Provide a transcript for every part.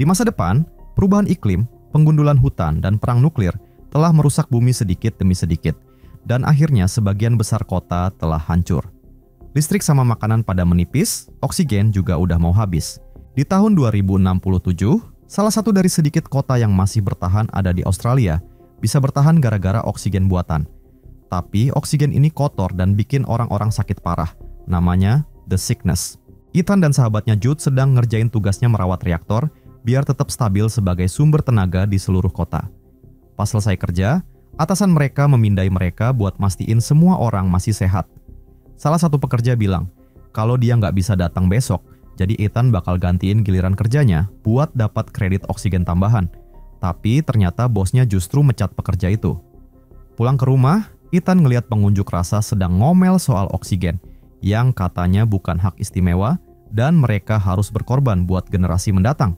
Di masa depan, perubahan iklim, penggundulan hutan, dan perang nuklir telah merusak bumi sedikit demi sedikit, dan akhirnya sebagian besar kota telah hancur. Listrik sama makanan pada menipis, oksigen juga udah mau habis. Di tahun 2067, salah satu dari sedikit kota yang masih bertahan ada di Australia, bisa bertahan gara-gara oksigen buatan. Tapi oksigen ini kotor dan bikin orang-orang sakit parah, namanya The Sickness. Ethan dan sahabatnya Jude sedang ngerjain tugasnya merawat reaktor biar tetap stabil sebagai sumber tenaga di seluruh kota. Pas selesai kerja, atasan mereka memindai mereka buat mastiin semua orang masih sehat. Salah satu pekerja bilang, kalau dia nggak bisa datang besok, jadi Ethan bakal gantiin giliran kerjanya buat dapat kredit oksigen tambahan. Tapi ternyata bosnya justru mecat pekerja itu. Pulang ke rumah, Ethan ngelihat pengunjuk rasa sedang ngomel soal oksigen, yang katanya bukan hak istimewa dan mereka harus berkorban buat generasi mendatang.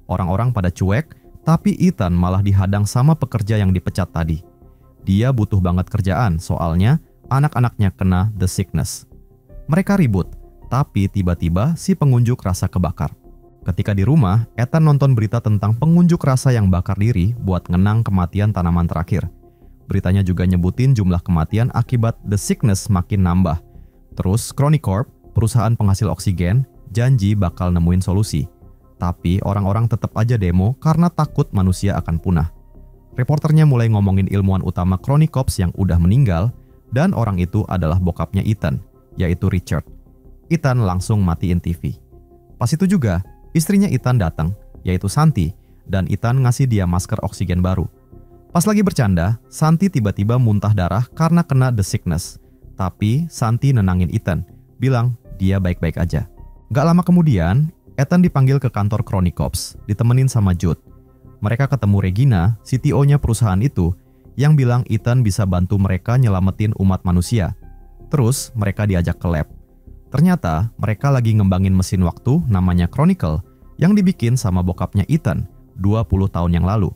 Orang-orang pada cuek, tapi Ethan malah dihadang sama pekerja yang dipecat tadi. Dia butuh banget kerjaan, soalnya anak-anaknya kena The Sickness. Mereka ribut, tapi tiba-tiba si pengunjuk rasa kebakar. Ketika di rumah, Ethan nonton berita tentang pengunjuk rasa yang bakar diri buat ngenang kematian tanaman terakhir. Beritanya juga nyebutin jumlah kematian akibat The Sickness makin nambah. Terus Chronicorp, perusahaan penghasil oksigen, janji bakal nemuin solusi. Tapi orang-orang tetap aja demo karena takut manusia akan punah. Reporternya mulai ngomongin ilmuwan utama Chronicorp yang udah meninggal, dan orang itu adalah bokapnya Ethan, yaitu Richard. Ethan langsung matiin TV. Pas itu juga, istrinya Ethan datang, yaitu Santi, dan Ethan ngasih dia masker oksigen baru. Pas lagi bercanda, Santi tiba-tiba muntah darah karena kena The Sickness. Tapi Santi nenangin Ethan, bilang dia baik-baik aja. Gak lama kemudian, Ethan dipanggil ke kantor Chronicorp, ditemenin sama Jude. Mereka ketemu Regina, CTO-nya perusahaan itu, yang bilang Ethan bisa bantu mereka nyelamatin umat manusia. Terus mereka diajak ke lab. Ternyata mereka lagi ngembangin mesin waktu namanya Chronicle yang dibikin sama bokapnya Ethan 20 tahun yang lalu.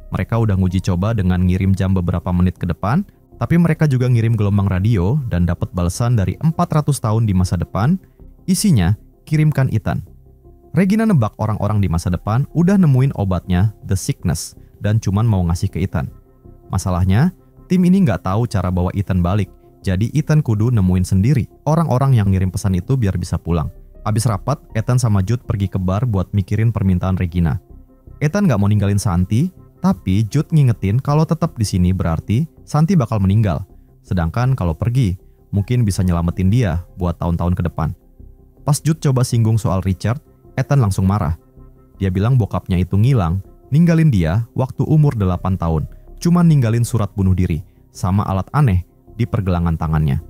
Mereka udah nguji coba dengan ngirim jam beberapa menit ke depan, tapi mereka juga ngirim gelombang radio dan dapat balasan dari 400 tahun di masa depan, isinya kirimkan Ethan. Regina nebak orang-orang di masa depan udah nemuin obatnya The Sickness dan cuman mau ngasih ke Ethan. Masalahnya, tim ini nggak tahu cara bawa Ethan balik, jadi Ethan kudu nemuin sendiri orang-orang yang ngirim pesan itu biar bisa pulang. Abis rapat, Ethan sama Jude pergi ke bar buat mikirin permintaan Regina. Ethan nggak mau ninggalin Santi, tapi Jude ngingetin kalau tetap di sini berarti Santi bakal meninggal. Sedangkan kalau pergi, mungkin bisa nyelamatin dia buat tahun-tahun ke depan. Pas Jude coba singgung soal Richard, Ethan langsung marah. Dia bilang bokapnya itu ngilang, ninggalin dia waktu umur 8 tahun. Cuma ninggalin surat bunuh diri, sama alat aneh di pergelangan tangannya.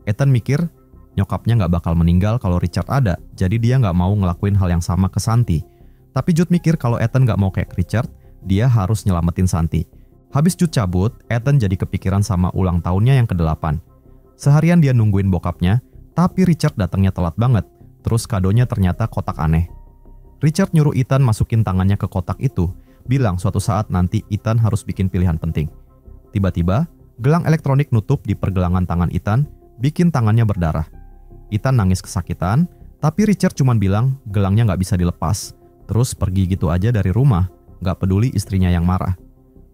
Ethan mikir, nyokapnya nggak bakal meninggal kalau Richard ada, jadi dia nggak mau ngelakuin hal yang sama ke Santi. Tapi Jude mikir kalau Ethan nggak mau kayak Richard, dia harus nyelamatin Santi. Habis Jude cabut, Ethan jadi kepikiran sama ulang tahunnya yang ke-8. Seharian dia nungguin bokapnya, tapi Richard datangnya telat banget, terus kadonya ternyata kotak aneh. Richard nyuruh Ethan masukin tangannya ke kotak itu, bilang suatu saat nanti Ethan harus bikin pilihan penting. Tiba-tiba, gelang elektronik nutup di pergelangan tangan Ethan, bikin tangannya berdarah. Ethan nangis kesakitan, tapi Richard cuma bilang gelangnya nggak bisa dilepas, terus pergi gitu aja dari rumah, nggak peduli istrinya yang marah.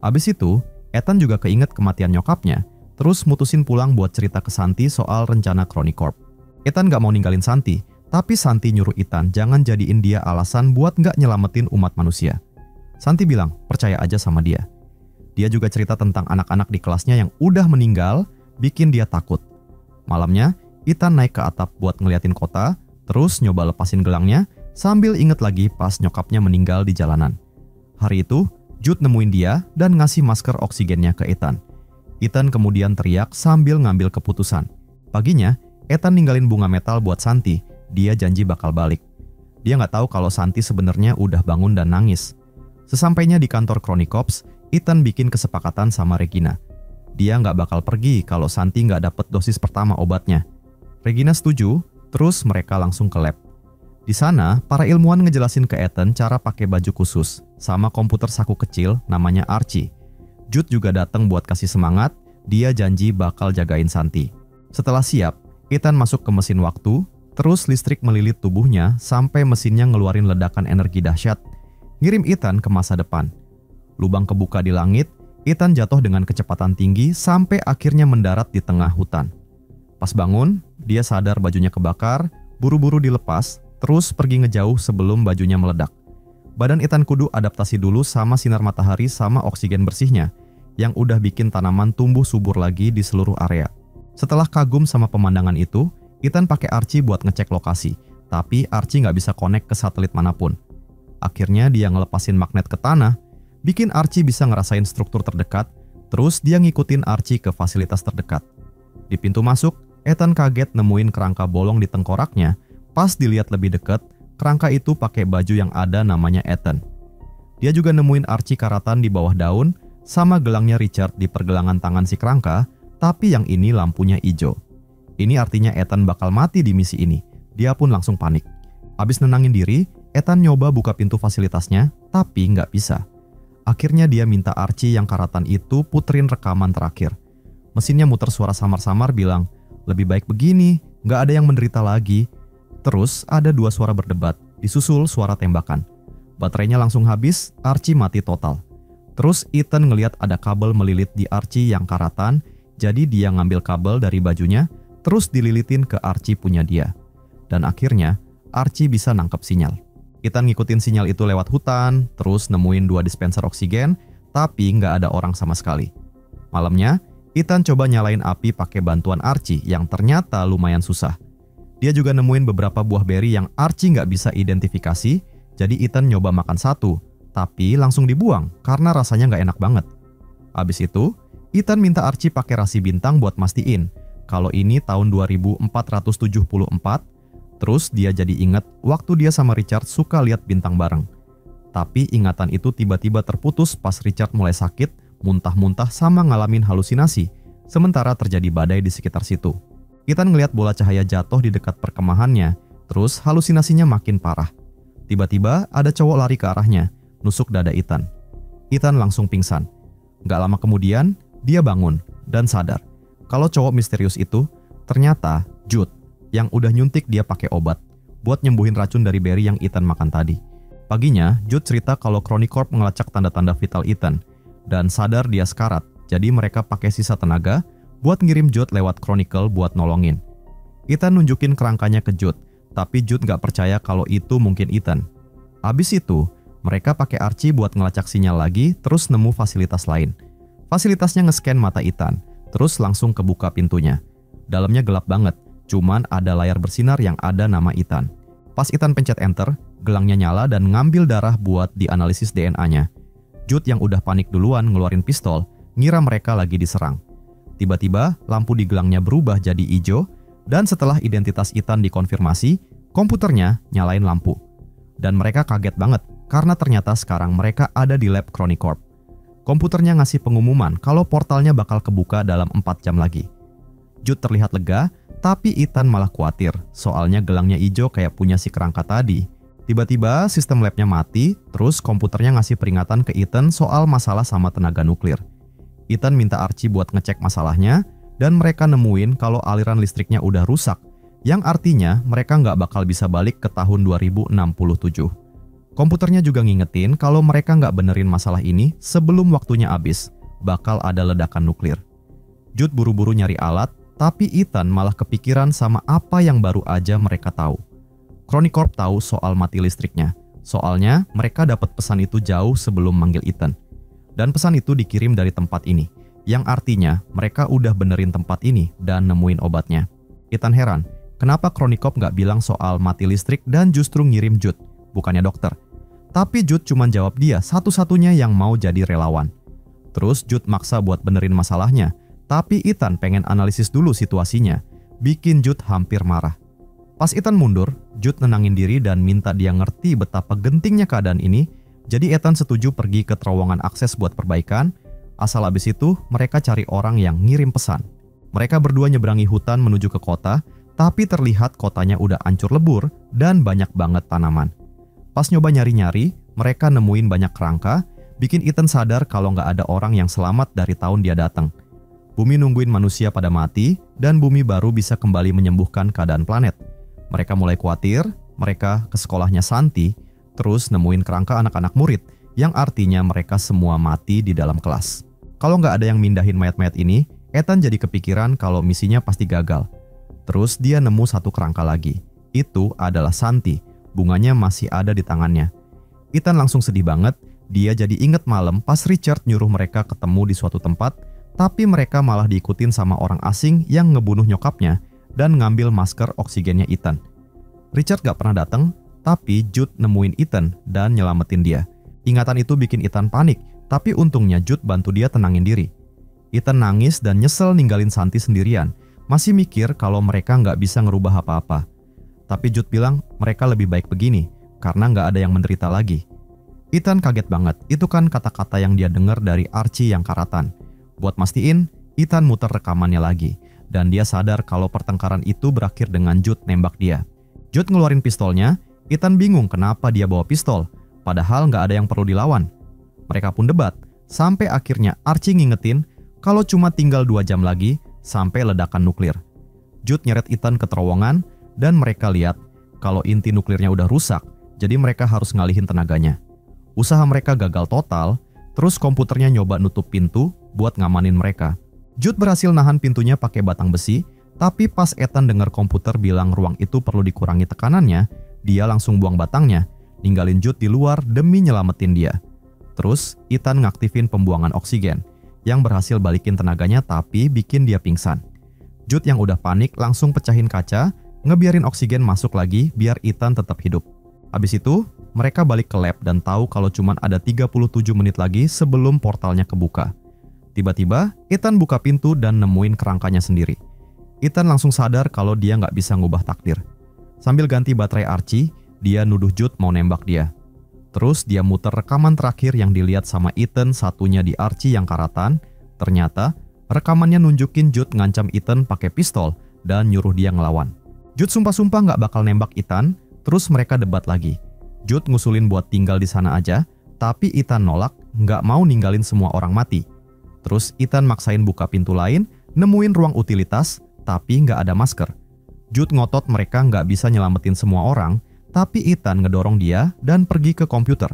Abis itu, Ethan juga keinget kematian nyokapnya, terus mutusin pulang buat cerita ke Santi soal rencana Chronicorp. Ethan nggak mau ninggalin Santi, tapi Santi nyuruh Ethan jangan jadiin dia alasan buat nggak nyelamatin umat manusia. Santi bilang, percaya aja sama dia. Dia juga cerita tentang anak-anak di kelasnya yang udah meninggal, bikin dia takut. Malamnya, Ethan naik ke atap buat ngeliatin kota, terus nyoba lepasin gelangnya, sambil inget lagi pas nyokapnya meninggal di jalanan. Hari itu, Jude nemuin dia dan ngasih masker oksigennya ke Ethan. Ethan kemudian teriak sambil ngambil keputusan. Paginya, Ethan ninggalin bunga metal buat Santi, dia janji bakal balik. Dia nggak tahu kalau Santi sebenarnya udah bangun dan nangis. Sesampainya di kantor Chronicorp, Ethan bikin kesepakatan sama Regina. Dia nggak bakal pergi kalau Santi nggak dapet dosis pertama obatnya. Regina setuju, terus mereka langsung ke lab. Di sana, para ilmuwan ngejelasin ke Ethan cara pakai baju khusus, sama komputer saku kecil namanya Archie. Jude juga datang buat kasih semangat, dia janji bakal jagain Santi. Setelah siap, Ethan masuk ke mesin waktu, terus listrik melilit tubuhnya sampai mesinnya ngeluarin ledakan energi dahsyat. ngirim Ethan ke masa depan. Lubang kebuka di langit, Ethan jatuh dengan kecepatan tinggi sampai akhirnya mendarat di tengah hutan. Pas bangun, dia sadar bajunya kebakar, buru-buru dilepas, terus pergi ngejauh sebelum bajunya meledak. Badan Ethan kudu adaptasi dulu sama sinar matahari sama oksigen bersihnya, yang udah bikin tanaman tumbuh subur lagi di seluruh area. Setelah kagum sama pemandangan itu, Ethan pakai Archie buat ngecek lokasi, tapi Archie nggak bisa connect ke satelit manapun. Akhirnya dia ngelepasin magnet ke tanah, bikin Archie bisa ngerasain struktur terdekat, terus dia ngikutin Archie ke fasilitas terdekat. Di pintu masuk, Ethan kaget nemuin kerangka bolong di tengkoraknya. Pas dilihat lebih dekat, kerangka itu pakai baju yang ada namanya Ethan. Dia juga nemuin Archie karatan di bawah daun, sama gelangnya Richard di pergelangan tangan si kerangka, tapi yang ini lampunya hijau. Ini artinya Ethan bakal mati di misi ini. Dia pun langsung panik. Abis nenangin diri, Ethan nyoba buka pintu fasilitasnya, tapi nggak bisa. Akhirnya dia minta Archie yang karatan itu puterin rekaman terakhir. Mesinnya muter suara samar-samar bilang, lebih baik begini, nggak ada yang menderita lagi. Terus ada dua suara berdebat, disusul suara tembakan. Baterainya langsung habis, Archie mati total. Terus Ethan ngeliat ada kabel melilit di Archie yang karatan, jadi dia ngambil kabel dari bajunya, terus dililitin ke Archie punya dia. Dan akhirnya, Archie bisa nangkep sinyal. Ethan ngikutin sinyal itu lewat hutan, terus nemuin 2 dispenser oksigen, tapi nggak ada orang sama sekali. Malamnya, Ethan coba nyalain api pakai bantuan Archie yang ternyata lumayan susah. Dia juga nemuin beberapa buah beri yang Archie nggak bisa identifikasi, jadi Ethan nyoba makan satu, tapi langsung dibuang karena rasanya nggak enak banget. Abis itu, Ethan minta Archie pakai rasi bintang buat mastiin kalau ini tahun 2474. Terus dia jadi inget waktu dia sama Richard suka lihat bintang bareng. Tapi ingatan itu tiba-tiba terputus pas Richard mulai sakit, muntah-muntah sama ngalamin halusinasi, sementara terjadi badai di sekitar situ. Ethan ngeliat bola cahaya jatuh di dekat perkemahannya, terus halusinasinya makin parah. Tiba-tiba ada cowok lari ke arahnya, nusuk dada Ethan. Ethan langsung pingsan. Gak lama kemudian, dia bangun dan sadar kalau cowok misterius itu ternyata Jude, yang udah nyuntik dia pakai obat buat nyembuhin racun dari beri yang Ethan makan tadi. Paginya, Jude cerita kalau Chronicorp ngelacak tanda-tanda vital Ethan dan sadar dia sekarat, jadi mereka pakai sisa tenaga buat ngirim Jude lewat Chronicle buat nolongin. Ethan nunjukin kerangkanya ke Jude, tapi Jude nggak percaya kalau itu mungkin Ethan. Abis itu, mereka pakai Archie buat ngelacak sinyal lagi, terus nemu fasilitas lain. Fasilitasnya nge-scan mata Ethan, terus langsung kebuka pintunya. Dalamnya gelap banget, cuman ada layar bersinar yang ada nama Ethan. Pas Ethan pencet enter, gelangnya nyala dan ngambil darah buat dianalisis DNA-nya. Jude yang udah panik duluan ngeluarin pistol, ngira mereka lagi diserang. Tiba-tiba, lampu di gelangnya berubah jadi hijau, dan setelah identitas Ethan dikonfirmasi, komputernya nyalain lampu. Dan mereka kaget banget, karena ternyata sekarang mereka ada di lab Chronicorp. Komputernya ngasih pengumuman kalau portalnya bakal kebuka dalam 4 jam lagi. Jude terlihat lega, tapi Ethan malah khawatir, soalnya gelangnya hijau kayak punya si kerangka tadi. Tiba-tiba sistem labnya mati, terus komputernya ngasih peringatan ke Ethan soal masalah sama tenaga nuklir. Ethan minta Archie buat ngecek masalahnya, dan mereka nemuin kalau aliran listriknya udah rusak, yang artinya mereka nggak bakal bisa balik ke tahun 2067. Komputernya juga ngingetin kalau mereka nggak benerin masalah ini sebelum waktunya habis, bakal ada ledakan nuklir. Jude buru-buru nyari alat, tapi Ethan malah kepikiran sama apa yang baru aja mereka tahu. Chronicorp tahu soal mati listriknya, soalnya mereka dapat pesan itu jauh sebelum manggil Ethan. Dan pesan itu dikirim dari tempat ini, yang artinya mereka udah benerin tempat ini dan nemuin obatnya. Ethan heran, kenapa Chronicorp nggak bilang soal mati listrik dan justru ngirim Jude, bukannya dokter. Tapi Jude cuma jawab dia satu-satunya yang mau jadi relawan. Terus Jude maksa buat benerin masalahnya, tapi Ethan pengen analisis dulu situasinya, bikin Jude hampir marah. Pas Ethan mundur, Jude nenangin diri dan minta dia ngerti betapa gentingnya keadaan ini, jadi Ethan setuju pergi ke terowongan akses buat perbaikan, asal abis itu mereka cari orang yang ngirim pesan. Mereka berdua nyeberangi hutan menuju ke kota, tapi terlihat kotanya udah hancur lebur dan banyak banget tanaman. Pas nyoba nyari-nyari, mereka nemuin banyak kerangka, bikin Ethan sadar kalau nggak ada orang yang selamat dari tahun dia datang. Bumi nungguin manusia pada mati, dan bumi baru bisa kembali menyembuhkan keadaan planet. Mereka mulai khawatir, mereka ke sekolahnya Santi, terus nemuin kerangka anak-anak murid, yang artinya mereka semua mati di dalam kelas. Kalau nggak ada yang mindahin mayat-mayat ini, Ethan jadi kepikiran kalau misinya pasti gagal. Terus dia nemu satu kerangka lagi. Itu adalah Santi, bunganya masih ada di tangannya. Ethan langsung sedih banget, dia jadi inget malam pas Richard nyuruh mereka ketemu di suatu tempat, tapi mereka malah diikutin sama orang asing yang ngebunuh nyokapnya dan ngambil masker oksigennya Ethan. Richard gak pernah datang, tapi Jude nemuin Ethan dan nyelamatin dia. Ingatan itu bikin Ethan panik, tapi untungnya Jude bantu dia tenangin diri. Ethan nangis dan nyesel ninggalin Santi sendirian, masih mikir kalau mereka nggak bisa ngerubah apa-apa. Tapi Jude bilang mereka lebih baik begini, karena nggak ada yang menderita lagi. Ethan kaget banget, itu kan kata-kata yang dia dengar dari Archie yang karatan. Buat mastiin, Ethan muter rekamannya lagi, dan dia sadar kalau pertengkaran itu berakhir dengan Jude nembak dia. Jude ngeluarin pistolnya, Ethan bingung kenapa dia bawa pistol, padahal nggak ada yang perlu dilawan. Mereka pun debat, sampai akhirnya Archie ngingetin kalau cuma tinggal 2 jam lagi sampai ledakan nuklir. Jude nyeret Ethan ke terowongan, dan mereka lihat kalau inti nuklirnya udah rusak, jadi mereka harus ngalihin tenaganya. Usaha mereka gagal total, terus komputernya nyoba nutup pintu buat ngamanin mereka. Jude berhasil nahan pintunya pakai batang besi, tapi pas Ethan dengar komputer bilang ruang itu perlu dikurangi tekanannya, dia langsung buang batangnya, ninggalin Jude di luar demi nyelamatin dia. Terus Ethan ngaktifin pembuangan oksigen, yang berhasil balikin tenaganya tapi bikin dia pingsan. Jude yang udah panik langsung pecahin kaca, ngebiarin oksigen masuk lagi biar Ethan tetap hidup. Abis itu, mereka balik ke lab dan tahu kalau cuman ada 37 menit lagi sebelum portalnya kebuka. Tiba-tiba, Ethan buka pintu dan nemuin kerangkanya sendiri. Ethan langsung sadar kalau dia nggak bisa ngubah takdir. Sambil ganti baterai Archie, dia nuduh Jude mau nembak dia. Terus dia muter rekaman terakhir yang dilihat sama Ethan, satunya di Archie yang karatan. Ternyata, rekamannya nunjukin Jude ngancam Ethan pakai pistol dan nyuruh dia ngelawan. Jude sumpah-sumpah nggak bakal nembak Ethan, terus mereka debat lagi. Jude ngusulin buat tinggal di sana aja, tapi Ethan nolak, nggak mau ninggalin semua orang mati. Terus Ethan maksain buka pintu lain, nemuin ruang utilitas, tapi nggak ada masker. Jude ngotot mereka nggak bisa nyelamatin semua orang, tapi Ethan ngedorong dia dan pergi ke komputer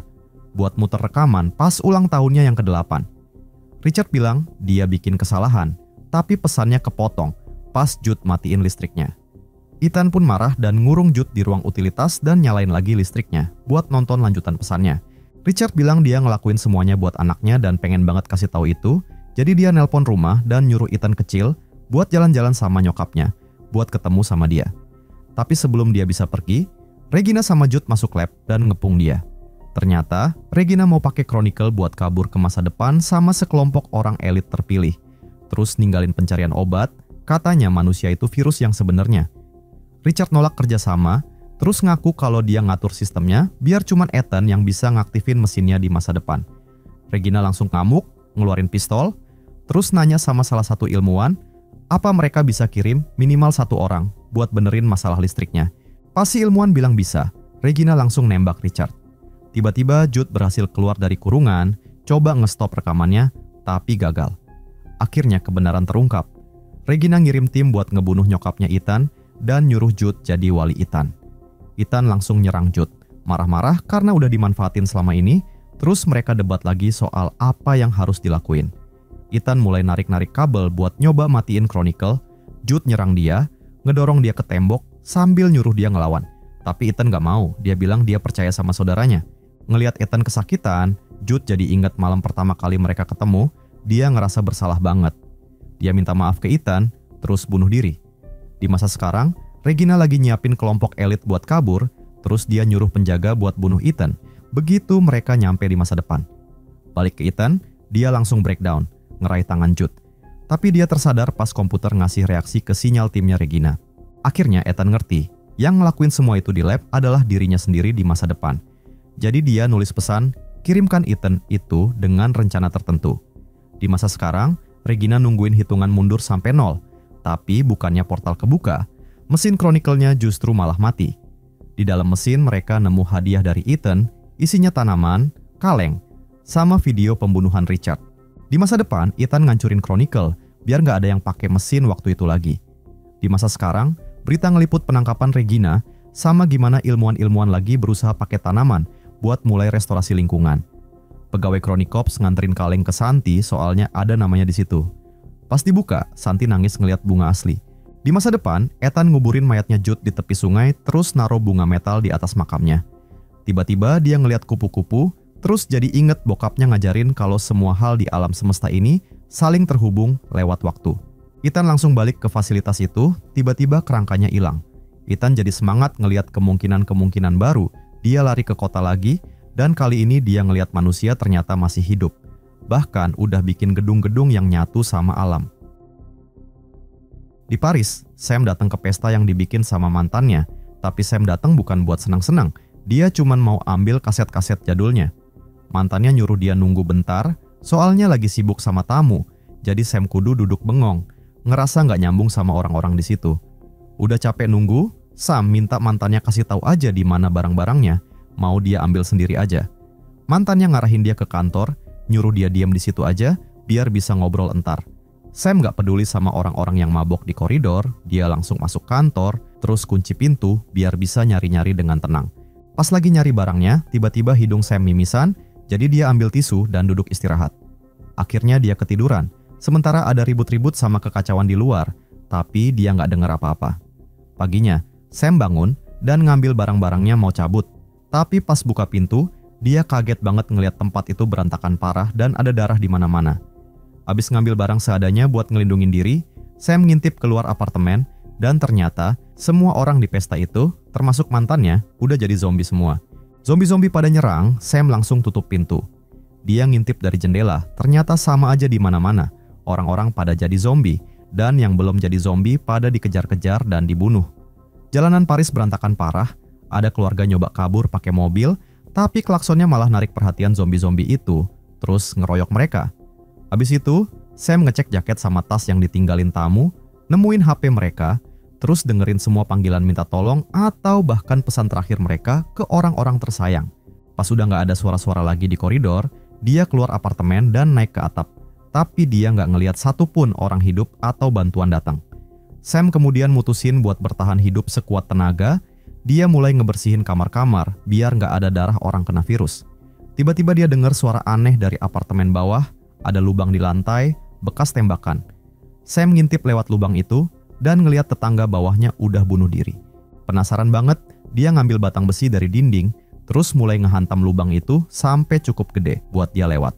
buat muter rekaman pas ulang tahunnya yang ke-8. Richard bilang dia bikin kesalahan, tapi pesannya kepotong pas Jude matiin listriknya. Ethan pun marah dan ngurung Jude di ruang utilitas dan nyalain lagi listriknya buat nonton lanjutan pesannya. Richard bilang dia ngelakuin semuanya buat anaknya dan pengen banget kasih tahu itu, jadi dia nelpon rumah dan nyuruh Ethan kecil buat jalan-jalan sama nyokapnya, buat ketemu sama dia. Tapi sebelum dia bisa pergi, Regina sama Jude masuk lab dan ngepung dia. Ternyata, Regina mau pakai Chronicle buat kabur ke masa depan sama sekelompok orang elit terpilih. Terus ninggalin pencarian obat, katanya manusia itu virus yang sebenarnya. Richard nolak kerjasama, terus ngaku kalau dia ngatur sistemnya biar cuman Ethan yang bisa ngaktifin mesinnya di masa depan. Regina langsung ngamuk, ngeluarin pistol, terus nanya sama salah satu ilmuwan, apa mereka bisa kirim minimal 1 orang buat benerin masalah listriknya. Pas si ilmuwan bilang bisa, Regina langsung nembak Richard. Tiba-tiba Jude berhasil keluar dari kurungan, coba ngestop rekamannya, tapi gagal. Akhirnya kebenaran terungkap. Regina ngirim tim buat ngebunuh nyokapnya Ethan dan nyuruh Jude jadi wali Ethan. Ethan langsung nyerang Jude, marah-marah karena udah dimanfaatin selama ini, terus mereka debat lagi soal apa yang harus dilakuin. Ethan mulai narik-narik kabel buat nyoba matiin Chronicle, Jude nyerang dia, ngedorong dia ke tembok, sambil nyuruh dia ngelawan. Tapi Ethan gak mau, dia bilang dia percaya sama saudaranya. Ngelihat Ethan kesakitan, Jude jadi ingat malam pertama kali mereka ketemu, dia ngerasa bersalah banget. Dia minta maaf ke Ethan, terus bunuh diri. Di masa sekarang, Regina lagi nyiapin kelompok elit buat kabur, terus dia nyuruh penjaga buat bunuh Ethan. Begitu mereka nyampe di masa depan. Balik ke Ethan, dia langsung breakdown, ngeraih tangan Jude. Tapi dia tersadar pas komputer ngasih reaksi ke sinyal timnya Regina. Akhirnya Ethan ngerti, yang ngelakuin semua itu di lab adalah dirinya sendiri di masa depan. Jadi dia nulis pesan, kirimkan Ethan itu dengan rencana tertentu. Di masa sekarang, Regina nungguin hitungan mundur sampai 0. Tapi bukannya portal kebuka, mesin Chronicle-nya justru malah mati. Di dalam mesin mereka nemu hadiah dari Ethan, isinya tanaman, kaleng, sama video pembunuhan Richard. Di masa depan, Ethan ngancurin Chronicle, biar nggak ada yang pakai mesin waktu itu lagi. Di masa sekarang, berita ngeliput penangkapan Regina, sama gimana ilmuwan-ilmuwan lagi berusaha pakai tanaman buat mulai restorasi lingkungan. Pegawai Chronicops nganterin kaleng ke Santi soalnya ada namanya di situ. Pas dibuka, Santi nangis ngeliat bunga asli. Di masa depan, Ethan nguburin mayatnya Jude di tepi sungai terus naruh bunga metal di atas makamnya. Tiba-tiba dia ngeliat kupu-kupu, terus jadi inget bokapnya ngajarin kalau semua hal di alam semesta ini saling terhubung lewat waktu. Ethan langsung balik ke fasilitas itu, tiba-tiba kerangkanya hilang. Ethan jadi semangat ngeliat kemungkinan-kemungkinan baru. Dia lari ke kota lagi, dan kali ini dia ngeliat manusia ternyata masih hidup. Bahkan udah bikin gedung-gedung yang nyatu sama alam. Di Paris, Sam datang ke pesta yang dibikin sama mantannya, tapi Sam datang bukan buat senang-senang, dia cuman mau ambil kaset-kaset jadulnya. Mantannya nyuruh dia nunggu bentar, soalnya lagi sibuk sama tamu, jadi Sam kudu duduk bengong, ngerasa nggak nyambung sama orang-orang di situ. Udah capek nunggu, Sam minta mantannya kasih tahu aja di mana barang-barangnya, mau dia ambil sendiri aja. Mantannya ngarahin dia ke kantor, nyuruh dia diam di situ aja, biar bisa ngobrol entar. Sam gak peduli sama orang-orang yang mabok di koridor, dia langsung masuk kantor, terus kunci pintu biar bisa nyari-nyari dengan tenang. Pas lagi nyari barangnya, tiba-tiba hidung Sam mimisan, jadi dia ambil tisu dan duduk istirahat. Akhirnya dia ketiduran, sementara ada ribut-ribut sama kekacauan di luar, tapi dia gak dengar apa-apa. Paginya, Sam bangun dan ngambil barang-barangnya mau cabut. Tapi pas buka pintu, dia kaget banget ngeliat tempat itu berantakan parah dan ada darah di mana-mana. Abis ngambil barang seadanya buat ngelindungin diri, Sam ngintip keluar apartemen dan ternyata semua orang di pesta itu, termasuk mantannya, udah jadi zombie semua. Zombie-zombie pada nyerang, Sam langsung tutup pintu. Dia ngintip dari jendela, ternyata sama aja di mana-mana. Orang-orang pada jadi zombie dan yang belum jadi zombie pada dikejar-kejar dan dibunuh. Jalanan Paris berantakan parah, ada keluarga nyoba kabur pakai mobil, tapi klaksonnya malah narik perhatian zombie-zombie itu, terus ngeroyok mereka. Habis itu, Sam ngecek jaket sama tas yang ditinggalin tamu, nemuin HP mereka, terus dengerin semua panggilan minta tolong atau bahkan pesan terakhir mereka ke orang-orang tersayang. Pas udah gak ada suara-suara lagi di koridor, dia keluar apartemen dan naik ke atap. Tapi dia gak ngeliat satupun orang hidup atau bantuan datang. Sam kemudian mutusin buat bertahan hidup sekuat tenaga, dia mulai ngebersihin kamar-kamar biar gak ada darah orang kena virus. Tiba-tiba dia dengar suara aneh dari apartemen bawah, ada lubang di lantai, bekas tembakan. Sam ngintip lewat lubang itu dan ngeliat tetangga bawahnya udah bunuh diri. Penasaran banget, dia ngambil batang besi dari dinding, terus mulai ngehantam lubang itu sampai cukup gede buat dia lewat.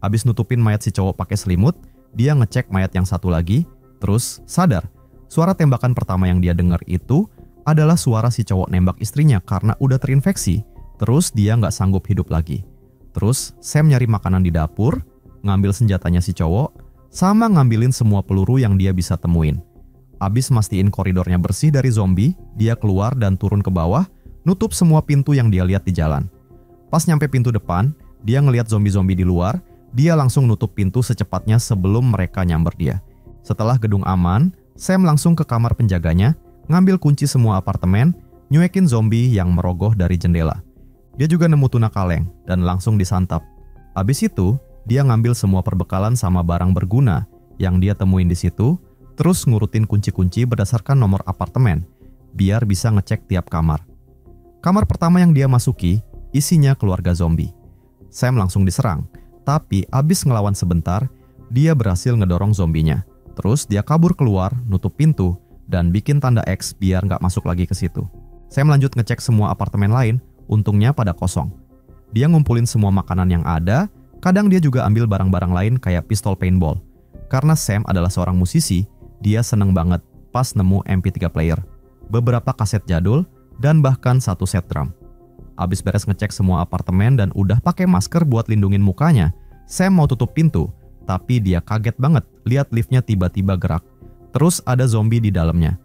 Habis nutupin mayat si cowok pakai selimut, dia ngecek mayat yang satu lagi, terus sadar. Suara tembakan pertama yang dia dengar itu adalah suara si cowok nembak istrinya karena udah terinfeksi, terus dia nggak sanggup hidup lagi. Terus Sam nyari makanan di dapur, ngambil senjatanya si cowok, sama ngambilin semua peluru yang dia bisa temuin. Abis mastiin koridornya bersih dari zombie, dia keluar dan turun ke bawah, nutup semua pintu yang dia lihat di jalan. Pas nyampe pintu depan, dia ngelihat zombie-zombie di luar, dia langsung nutup pintu secepatnya sebelum mereka nyamber dia. Setelah gedung aman, Sam langsung ke kamar penjaganya, ngambil kunci semua apartemen, nyuekin zombie yang merogoh dari jendela. Dia juga nemu tuna kaleng dan langsung disantap. Abis itu, dia ngambil semua perbekalan sama barang berguna yang dia temuin di situ, terus ngurutin kunci-kunci berdasarkan nomor apartemen, biar bisa ngecek tiap kamar. Kamar pertama yang dia masuki, isinya keluarga zombie. Sam langsung diserang, tapi abis ngelawan sebentar, dia berhasil ngedorong zombinya. Terus dia kabur keluar, nutup pintu, dan bikin tanda X biar nggak masuk lagi ke situ. Sam lanjut ngecek semua apartemen lain, untungnya pada kosong. Dia ngumpulin semua makanan yang ada. Kadang dia juga ambil barang-barang lain kayak pistol paintball. Karena Sam adalah seorang musisi, dia seneng banget pas nemu MP3 player, beberapa kaset jadul, dan bahkan satu set drum. Abis beres ngecek semua apartemen dan udah pakai masker buat lindungin mukanya, Sam mau tutup pintu, tapi dia kaget banget lihat liftnya tiba-tiba gerak. Terus ada zombie di dalamnya.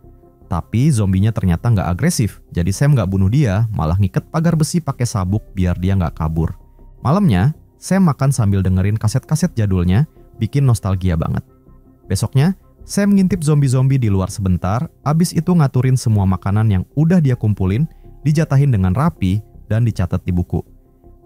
Tapi zombinya ternyata nggak agresif, jadi Sam nggak bunuh dia, malah ngiket pagar besi pakai sabuk biar dia nggak kabur. Malamnya, Sam makan sambil dengerin kaset-kaset jadulnya, bikin nostalgia banget. Besoknya, Sam ngintip zombie-zombie di luar sebentar, abis itu ngaturin semua makanan yang udah dia kumpulin, dijatahin dengan rapi, dan dicatat di buku.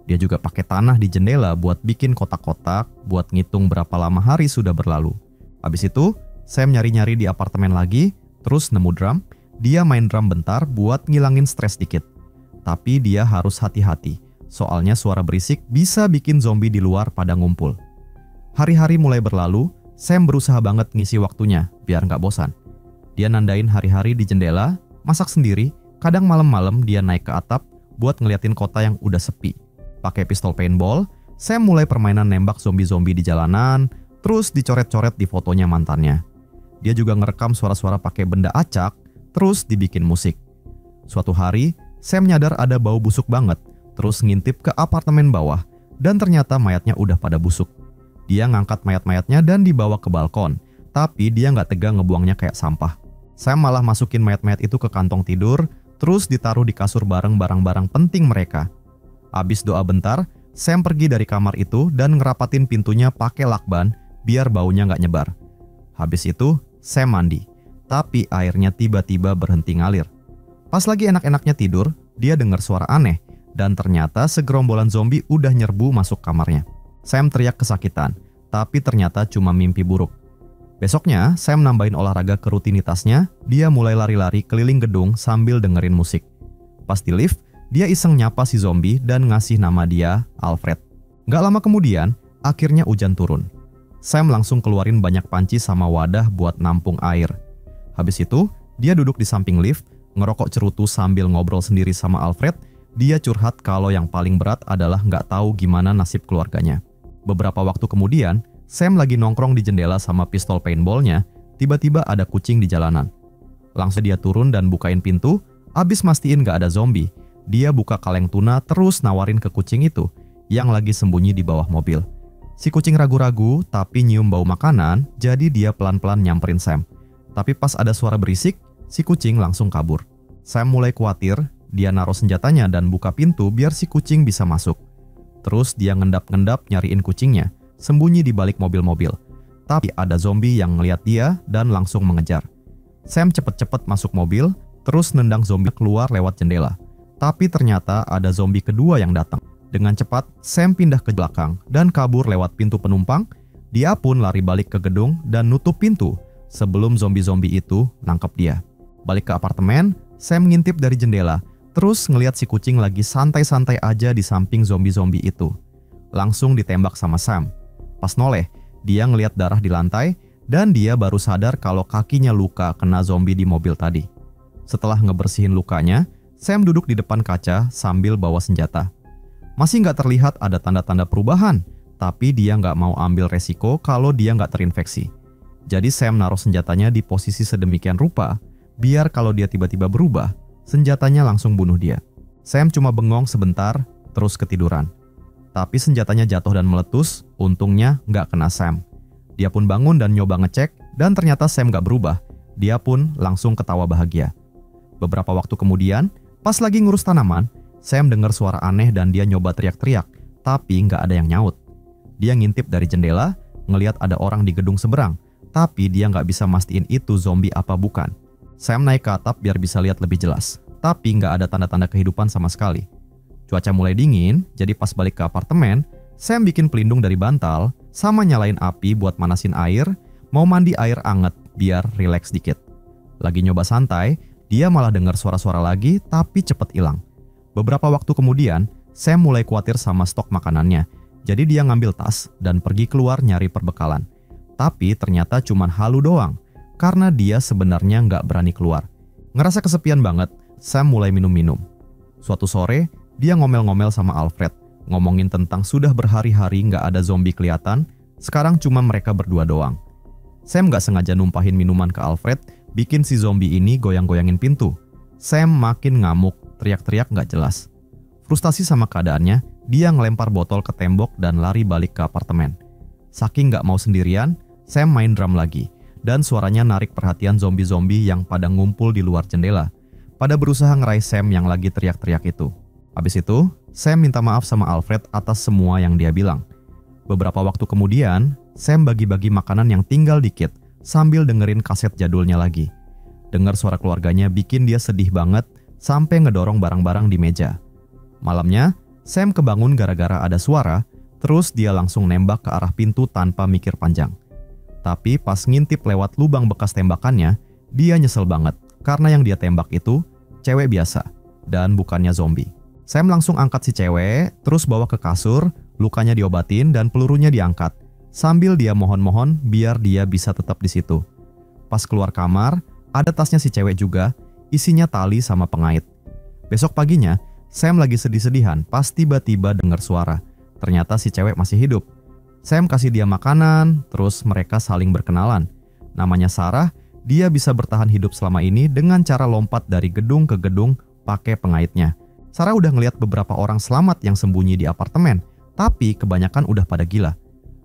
Dia juga pakai tanah di jendela buat bikin kotak-kotak, buat ngitung berapa lama hari sudah berlalu. Abis itu, Sam nyari-nyari di apartemen lagi, terus nemu drum, dia main drum bentar buat ngilangin stres dikit. Tapi dia harus hati-hati. Soalnya suara berisik bisa bikin zombie di luar pada ngumpul. Hari-hari mulai berlalu, Sam berusaha banget ngisi waktunya biar nggak bosan. Dia nandain hari-hari di jendela, masak sendiri, kadang malam-malam dia naik ke atap buat ngeliatin kota yang udah sepi. Pakai pistol paintball, Sam mulai permainan nembak zombie-zombie di jalanan, terus dicoret-coret di fotonya mantannya. Dia juga ngerekam suara-suara pakai benda acak, terus dibikin musik. Suatu hari, Sam nyadar ada bau busuk banget, terus ngintip ke apartemen bawah, dan ternyata mayatnya udah pada busuk. Dia ngangkat mayat-mayatnya dan dibawa ke balkon, tapi dia nggak tega ngebuangnya kayak sampah. Sam malah masukin mayat-mayat itu ke kantong tidur, terus ditaruh di kasur bareng barang-barang penting mereka. Abis doa bentar, Sam pergi dari kamar itu dan ngerapatin pintunya pakai lakban biar baunya nggak nyebar. Habis itu, Sam mandi, tapi airnya tiba-tiba berhenti ngalir. Pas lagi enak-enaknya tidur, dia dengar suara aneh, dan ternyata segerombolan zombie udah nyerbu masuk kamarnya. Sam teriak kesakitan, tapi ternyata cuma mimpi buruk. Besoknya, Sam nambahin olahraga ke rutinitasnya, dia mulai lari-lari keliling gedung sambil dengerin musik. Pas di lift, dia iseng nyapa si zombie dan ngasih nama dia Alfred. Gak lama kemudian, akhirnya hujan turun. Sam langsung keluarin banyak panci sama wadah buat nampung air. Habis itu, dia duduk di samping lift, ngerokok cerutu sambil ngobrol sendiri sama Alfred. Dia curhat kalau yang paling berat adalah nggak tahu gimana nasib keluarganya. Beberapa waktu kemudian, Sam lagi nongkrong di jendela sama pistol paintballnya, tiba-tiba ada kucing di jalanan. Langsung dia turun dan bukain pintu, abis mastiin nggak ada zombie. Dia buka kaleng tuna terus nawarin ke kucing itu, yang lagi sembunyi di bawah mobil. Si kucing ragu-ragu tapi nyium bau makanan, jadi dia pelan-pelan nyamperin Sam. Tapi pas ada suara berisik, si kucing langsung kabur. Sam mulai khawatir, dia naruh senjatanya dan buka pintu biar si kucing bisa masuk. Terus dia ngendap-ngendap nyariin kucingnya, sembunyi di balik mobil-mobil. Tapi ada zombie yang ngeliat dia dan langsung mengejar. Sam cepet-cepet masuk mobil, terus nendang zombie keluar lewat jendela. Tapi ternyata ada zombie kedua yang datang. Dengan cepat, Sam pindah ke belakang dan kabur lewat pintu penumpang. Dia pun lari balik ke gedung dan nutup pintu sebelum zombie-zombie itu nangkep dia. Balik ke apartemen, Sam ngintip dari jendela, terus ngeliat si kucing lagi santai-santai aja di samping zombie-zombie itu. Langsung ditembak sama Sam. Pas noleh, dia ngeliat darah di lantai, dan dia baru sadar kalau kakinya luka kena zombie di mobil tadi. Setelah ngebersihin lukanya, Sam duduk di depan kaca sambil bawa senjata. Masih nggak terlihat ada tanda-tanda perubahan, tapi dia nggak mau ambil resiko kalau dia nggak terinfeksi. Jadi Sam naruh senjatanya di posisi sedemikian rupa, biar kalau dia tiba-tiba berubah, senjatanya langsung bunuh dia. Sam cuma bengong sebentar, terus ketiduran. Tapi senjatanya jatuh dan meletus, untungnya nggak kena Sam. Dia pun bangun dan nyoba ngecek, dan ternyata Sam nggak berubah. Dia pun langsung ketawa bahagia. Beberapa waktu kemudian, pas lagi ngurus tanaman, Sam dengar suara aneh dan dia nyoba teriak-teriak, tapi nggak ada yang nyaut. Dia ngintip dari jendela, ngelihat ada orang di gedung seberang, tapi dia nggak bisa mastiin itu zombie apa bukan. Sam naik ke atap biar bisa lihat lebih jelas, tapi nggak ada tanda-tanda kehidupan sama sekali. Cuaca mulai dingin, jadi pas balik ke apartemen, Sam bikin pelindung dari bantal, sama nyalain api buat manasin air, mau mandi air anget biar rileks dikit. Lagi nyoba santai, dia malah dengar suara-suara lagi, tapi cepet hilang. Beberapa waktu kemudian, Sam mulai khawatir sama stok makanannya, jadi dia ngambil tas dan pergi keluar nyari perbekalan. Tapi ternyata cuman halu doang, karena dia sebenarnya nggak berani keluar. Ngerasa kesepian banget, Sam mulai minum-minum. Suatu sore, dia ngomel-ngomel sama Alfred, ngomongin tentang sudah berhari-hari nggak ada zombie kelihatan, sekarang cuma mereka berdua doang. Sam nggak sengaja numpahin minuman ke Alfred, bikin si zombie ini goyang-goyangin pintu. Sam makin ngamuk, teriak-teriak nggak jelas. Frustasi sama keadaannya, dia ngelempar botol ke tembok dan lari balik ke apartemen. Saking nggak mau sendirian, Sam main drum lagi, dan suaranya narik perhatian zombie-zombie yang pada ngumpul di luar jendela, pada berusaha ngeraih Sam yang lagi teriak-teriak itu. Habis itu, Sam minta maaf sama Alfred atas semua yang dia bilang. Beberapa waktu kemudian, Sam bagi-bagi makanan yang tinggal dikit, sambil dengerin kaset jadulnya lagi. Dengar suara keluarganya bikin dia sedih banget, sampai ngedorong barang-barang di meja. Malamnya, Sam kebangun gara-gara ada suara, terus dia langsung nembak ke arah pintu tanpa mikir panjang. Tapi pas ngintip lewat lubang bekas tembakannya, dia nyesel banget karena yang dia tembak itu cewek biasa dan bukannya zombie. Sam langsung angkat si cewek, terus bawa ke kasur, lukanya diobatin dan pelurunya diangkat. Sambil dia mohon-mohon biar dia bisa tetap di situ. Pas keluar kamar, ada tasnya si cewek juga, isinya tali sama pengait. Besok paginya, Sam lagi sedih-sedihan pas tiba-tiba dengar suara. Ternyata si cewek masih hidup. Sam kasih dia makanan, terus mereka saling berkenalan. Namanya Sarah, dia bisa bertahan hidup selama ini dengan cara lompat dari gedung ke gedung pakai pengaitnya. Sarah udah ngeliat beberapa orang selamat yang sembunyi di apartemen, tapi kebanyakan udah pada gila.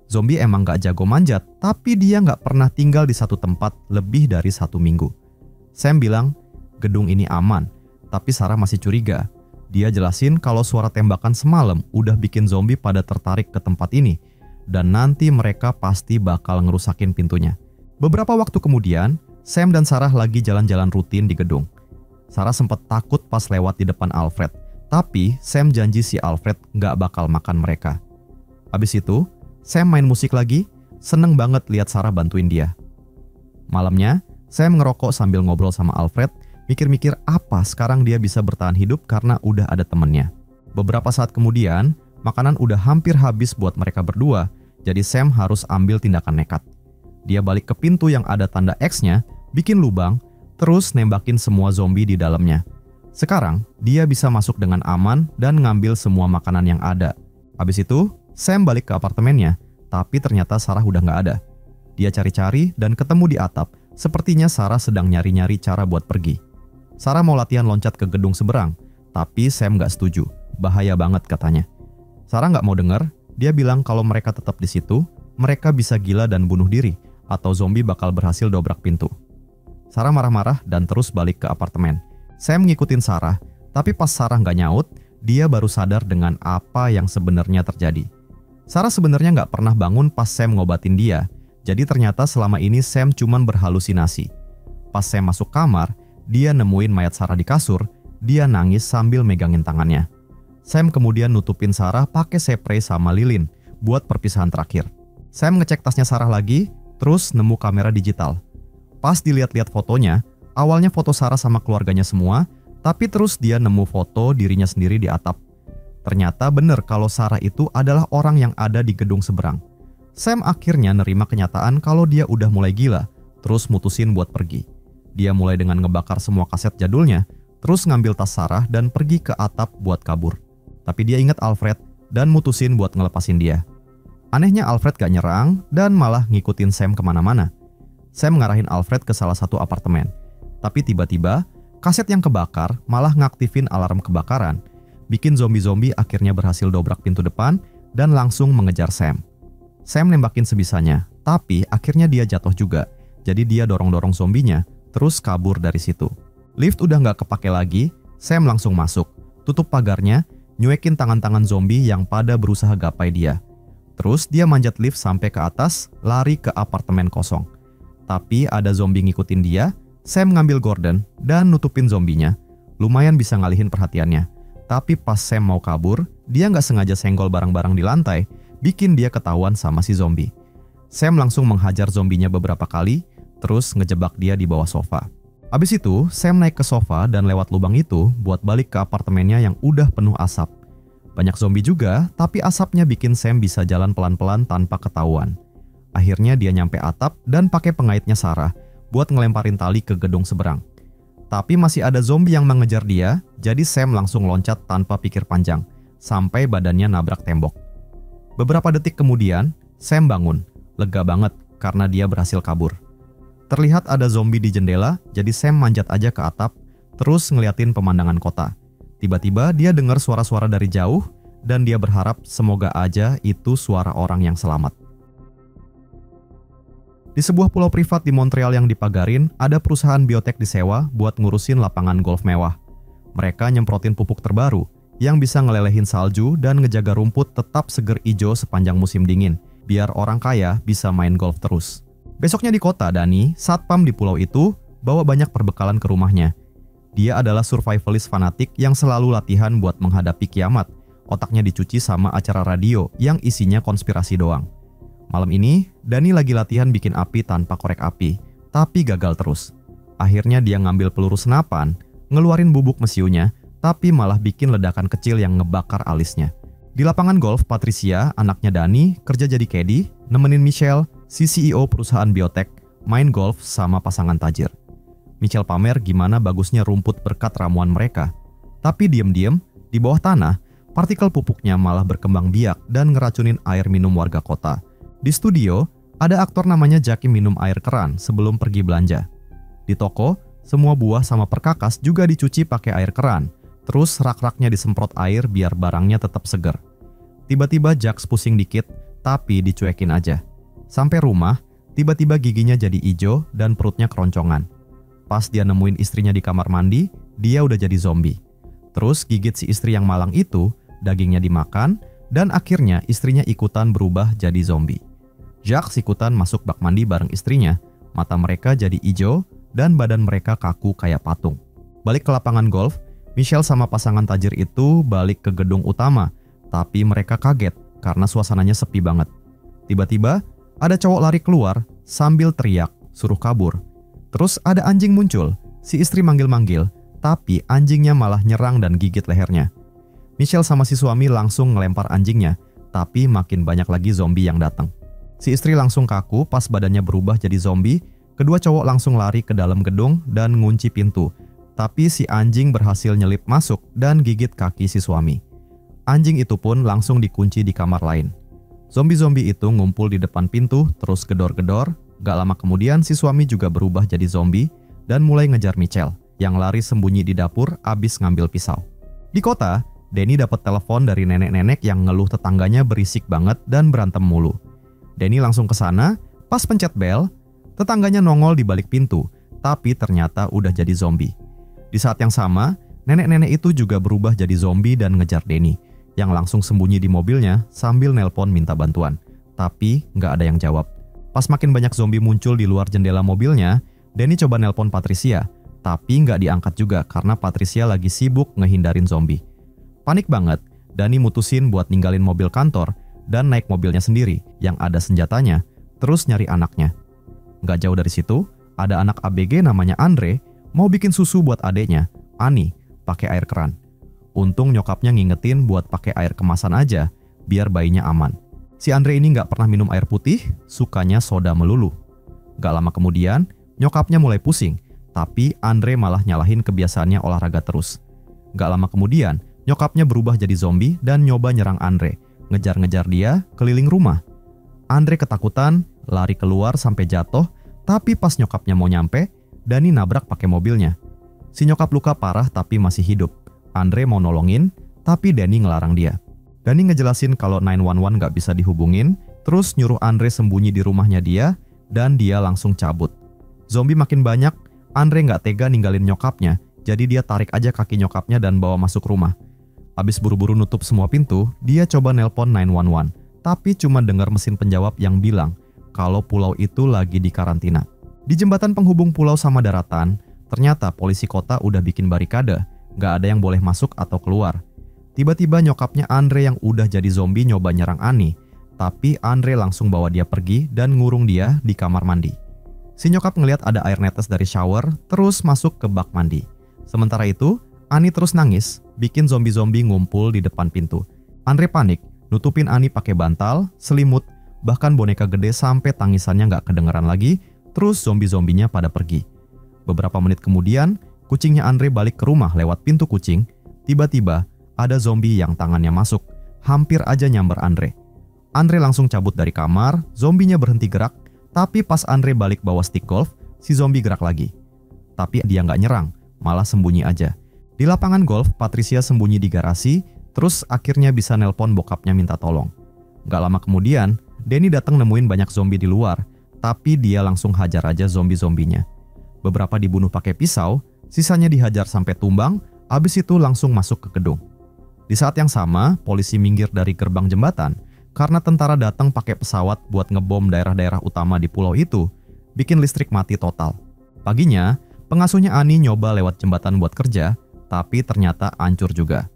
Zombie emang gak jago manjat, tapi dia gak pernah tinggal di satu tempat lebih dari 1 minggu. Sam bilang, gedung ini aman, tapi Sarah masih curiga. Dia jelasin kalau suara tembakan semalam udah bikin zombie pada tertarik ke tempat ini, dan nanti mereka pasti bakal ngerusakin pintunya. Beberapa waktu kemudian, Sam dan Sarah lagi jalan-jalan rutin di gedung. Sarah sempat takut pas lewat di depan Alfred, tapi Sam janji si Alfred gak bakal makan mereka. Abis itu, Sam main musik lagi, seneng banget lihat Sarah bantuin dia. Malamnya, Sam ngerokok sambil ngobrol sama Alfred, mikir-mikir apa sekarang dia bisa bertahan hidup karena udah ada temennya. Beberapa saat kemudian, makanan udah hampir habis buat mereka berdua, jadi Sam harus ambil tindakan nekat. Dia balik ke pintu yang ada tanda X-nya, bikin lubang, terus nembakin semua zombie di dalamnya. Sekarang, dia bisa masuk dengan aman dan ngambil semua makanan yang ada. Habis itu, Sam balik ke apartemennya, tapi ternyata Sarah udah gak ada. Dia cari-cari dan ketemu di atap, sepertinya Sarah sedang nyari-nyari cara buat pergi. Sarah mau latihan loncat ke gedung seberang, tapi Sam gak setuju, bahaya banget katanya. Sarah gak mau denger, dia bilang kalau mereka tetap di situ, mereka bisa gila dan bunuh diri, atau zombie bakal berhasil dobrak pintu. Sarah marah-marah dan terus balik ke apartemen. Sam ngikutin Sarah, tapi pas Sarah nggak nyaut, dia baru sadar dengan apa yang sebenarnya terjadi. Sarah sebenarnya nggak pernah bangun pas Sam ngobatin dia, jadi ternyata selama ini Sam cuman berhalusinasi. Pas Sam masuk kamar, dia nemuin mayat Sarah di kasur, dia nangis sambil megangin tangannya. Sam kemudian nutupin Sarah pakai spray sama lilin buat perpisahan terakhir. Sam ngecek tasnya Sarah lagi, terus nemu kamera digital. Pas dilihat-lihat fotonya, awalnya foto Sarah sama keluarganya semua, tapi terus dia nemu foto dirinya sendiri di atap. Ternyata bener kalau Sarah itu adalah orang yang ada di gedung seberang. Sam akhirnya nerima kenyataan kalau dia udah mulai gila, terus mutusin buat pergi. Dia mulai dengan ngebakar semua kaset jadulnya, terus ngambil tas Sarah dan pergi ke atap buat kabur. Tapi dia ingat Alfred dan mutusin buat ngelepasin dia. Anehnya Alfred gak nyerang dan malah ngikutin Sam kemana-mana. Sam ngarahin Alfred ke salah satu apartemen. Tapi tiba-tiba, kaset yang kebakar malah ngaktifin alarm kebakaran, bikin zombie-zombie akhirnya berhasil dobrak pintu depan dan langsung mengejar Sam. Sam nembakin sebisanya, tapi akhirnya dia jatuh juga. Jadi dia dorong-dorong zombinya, terus kabur dari situ. Lift udah gak kepake lagi, Sam langsung masuk, tutup pagarnya, nyuekin tangan-tangan zombie yang pada berusaha gapai dia. Terus dia manjat lift sampai ke atas, lari ke apartemen kosong. Tapi ada zombie ngikutin dia, Sam ngambil Gordon dan nutupin zombinya. Lumayan bisa ngalihin perhatiannya. Tapi pas Sam mau kabur, dia nggak sengaja senggol barang-barang di lantai, bikin dia ketahuan sama si zombie. Sam langsung menghajar zombinya beberapa kali, terus ngejebak dia di bawah sofa. Abis itu, Sam naik ke sofa dan lewat lubang itu buat balik ke apartemennya yang udah penuh asap. Banyak zombie juga, tapi asapnya bikin Sam bisa jalan pelan-pelan tanpa ketahuan. Akhirnya dia nyampe atap dan pakai pengaitnya Sarah buat ngelemparin tali ke gedung seberang. Tapi masih ada zombie yang mengejar dia, jadi Sam langsung loncat tanpa pikir panjang, sampai badannya nabrak tembok. Beberapa detik kemudian, Sam bangun, lega banget karena dia berhasil kabur. Terlihat ada zombie di jendela, jadi Sam manjat aja ke atap, terus ngeliatin pemandangan kota. Tiba-tiba dia dengar suara-suara dari jauh, dan dia berharap semoga aja itu suara orang yang selamat. Di sebuah pulau privat di Montreal yang dipagarin, ada perusahaan biotek disewa buat ngurusin lapangan golf mewah. Mereka nyemprotin pupuk terbaru yang bisa ngelelehin salju dan ngejaga rumput tetap seger ijo sepanjang musim dingin, biar orang kaya bisa main golf terus. Besoknya di kota, Dani, satpam di pulau itu, bawa banyak perbekalan ke rumahnya. Dia adalah survivalist fanatik yang selalu latihan buat menghadapi kiamat. Otaknya dicuci sama acara radio yang isinya konspirasi doang. Malam ini, Dani lagi latihan bikin api tanpa korek api, tapi gagal terus. Akhirnya dia ngambil peluru senapan, ngeluarin bubuk mesiunya, tapi malah bikin ledakan kecil yang ngebakar alisnya. Di lapangan golf, Patricia, anaknya Dani, kerja jadi caddy, nemenin Michelle, si CEO perusahaan biotek, main golf sama pasangan tajir. Michelle pamer gimana bagusnya rumput berkat ramuan mereka. Tapi diam-diam, di bawah tanah, partikel pupuknya malah berkembang biak dan ngeracunin air minum warga kota. Di studio, ada aktor namanya Jackie minum air keran sebelum pergi belanja. Di toko, semua buah sama perkakas juga dicuci pakai air keran. Terus rak-raknya disemprot air biar barangnya tetap seger. Tiba-tiba Jax pusing dikit, tapi dicuekin aja. Sampai rumah, tiba-tiba giginya jadi ijo dan perutnya keroncongan. Pas dia nemuin istrinya di kamar mandi, dia udah jadi zombie. Terus gigit si istri yang malang itu, dagingnya dimakan, dan akhirnya istrinya ikutan berubah jadi zombie. Jax ikutan masuk bak mandi bareng istrinya, mata mereka jadi ijo, dan badan mereka kaku kayak patung. Balik ke lapangan golf, Michelle sama pasangan tajir itu balik ke gedung utama, tapi mereka kaget karena suasananya sepi banget. Tiba-tiba, ada cowok lari keluar sambil teriak, suruh kabur. Terus ada anjing muncul, si istri manggil-manggil, tapi anjingnya malah nyerang dan gigit lehernya. Michelle sama si suami langsung ngelempar anjingnya, tapi makin banyak lagi zombie yang datang. Si istri langsung kaku pas badannya berubah jadi zombie, kedua cowok langsung lari ke dalam gedung dan ngunci pintu. Tapi si anjing berhasil nyelip masuk dan gigit kaki si suami. Anjing itu pun langsung dikunci di kamar lain. Zombie-zombie itu ngumpul di depan pintu terus gedor-gedor. Gak lama kemudian si suami juga berubah jadi zombie dan mulai ngejar Michelle yang lari sembunyi di dapur abis ngambil pisau. Di kota, Danny dapat telepon dari nenek-nenek yang ngeluh tetangganya berisik banget dan berantem mulu. Danny langsung ke sana, pas pencet bel, tetangganya nongol di balik pintu, tapi ternyata udah jadi zombie. Di saat yang sama, nenek-nenek itu juga berubah jadi zombie dan ngejar Danny, yang langsung sembunyi di mobilnya sambil nelpon minta bantuan. Tapi nggak ada yang jawab. Pas makin banyak zombie muncul di luar jendela mobilnya, Danny coba nelpon Patricia, tapi nggak diangkat juga karena Patricia lagi sibuk ngehindarin zombie. Panik banget, Danny mutusin buat ninggalin mobil kantor dan naik mobilnya sendiri yang ada senjatanya, terus nyari anaknya. Nggak jauh dari situ, ada anak ABG namanya Andre mau bikin susu buat adeknya, Ani, pakai air keran. Untung nyokapnya ngingetin buat pakai air kemasan aja, biar bayinya aman. Si Andre ini nggak pernah minum air putih, sukanya soda melulu. Nggak lama kemudian, nyokapnya mulai pusing, tapi Andre malah nyalahin kebiasaannya olahraga terus. Nggak lama kemudian, nyokapnya berubah jadi zombie dan nyoba nyerang Andre, ngejar-ngejar dia keliling rumah. Andre ketakutan, lari keluar sampai jatuh, tapi pas nyokapnya mau nyampe, Danny nabrak pakai mobilnya. Si nyokap luka parah tapi masih hidup. Andre mau nolongin, tapi Danny ngelarang dia. Danny ngejelasin kalau 911 gak bisa dihubungin, terus nyuruh Andre sembunyi di rumahnya dia, dan dia langsung cabut. Zombie makin banyak, Andre gak tega ninggalin nyokapnya, jadi dia tarik aja kaki nyokapnya dan bawa masuk rumah. Abis buru-buru nutup semua pintu, dia coba nelpon 911, tapi cuma dengar mesin penjawab yang bilang kalau pulau itu lagi di karantina. Di jembatan penghubung pulau sama daratan, ternyata polisi kota udah bikin barikade, gak ada yang boleh masuk atau keluar. Tiba-tiba nyokapnya Andre yang udah jadi zombie nyoba nyerang Ani, tapi Andre langsung bawa dia pergi dan ngurung dia di kamar mandi. Si nyokap ngeliat ada air netes dari shower, terus masuk ke bak mandi. Sementara itu, Ani terus nangis, bikin zombie-zombie ngumpul di depan pintu. Andre panik, nutupin Ani pakai bantal, selimut, bahkan boneka gede sampai tangisannya nggak kedengeran lagi, terus zombie-zombinya pada pergi. Beberapa menit kemudian, kucingnya Andre balik ke rumah lewat pintu kucing. Tiba-tiba, ada zombie yang tangannya masuk, hampir aja nyamber Andre. Andre langsung cabut dari kamar, zombinya berhenti gerak, tapi pas Andre balik bawa stick golf, si zombie gerak lagi. Tapi dia nggak nyerang, malah sembunyi aja. Di lapangan golf, Patricia sembunyi di garasi, terus akhirnya bisa nelpon bokapnya minta tolong. Gak lama kemudian, Danny datang nemuin banyak zombie di luar, tapi dia langsung hajar aja zombie-zombinya. Beberapa dibunuh pakai pisau, sisanya dihajar sampai tumbang, abis itu langsung masuk ke gedung. Di saat yang sama, polisi minggir dari gerbang jembatan, karena tentara datang pakai pesawat buat ngebom daerah-daerah utama di pulau itu, bikin listrik mati total. Paginya, pengasuhnya Ani nyoba lewat jembatan buat kerja, tapi ternyata hancur juga.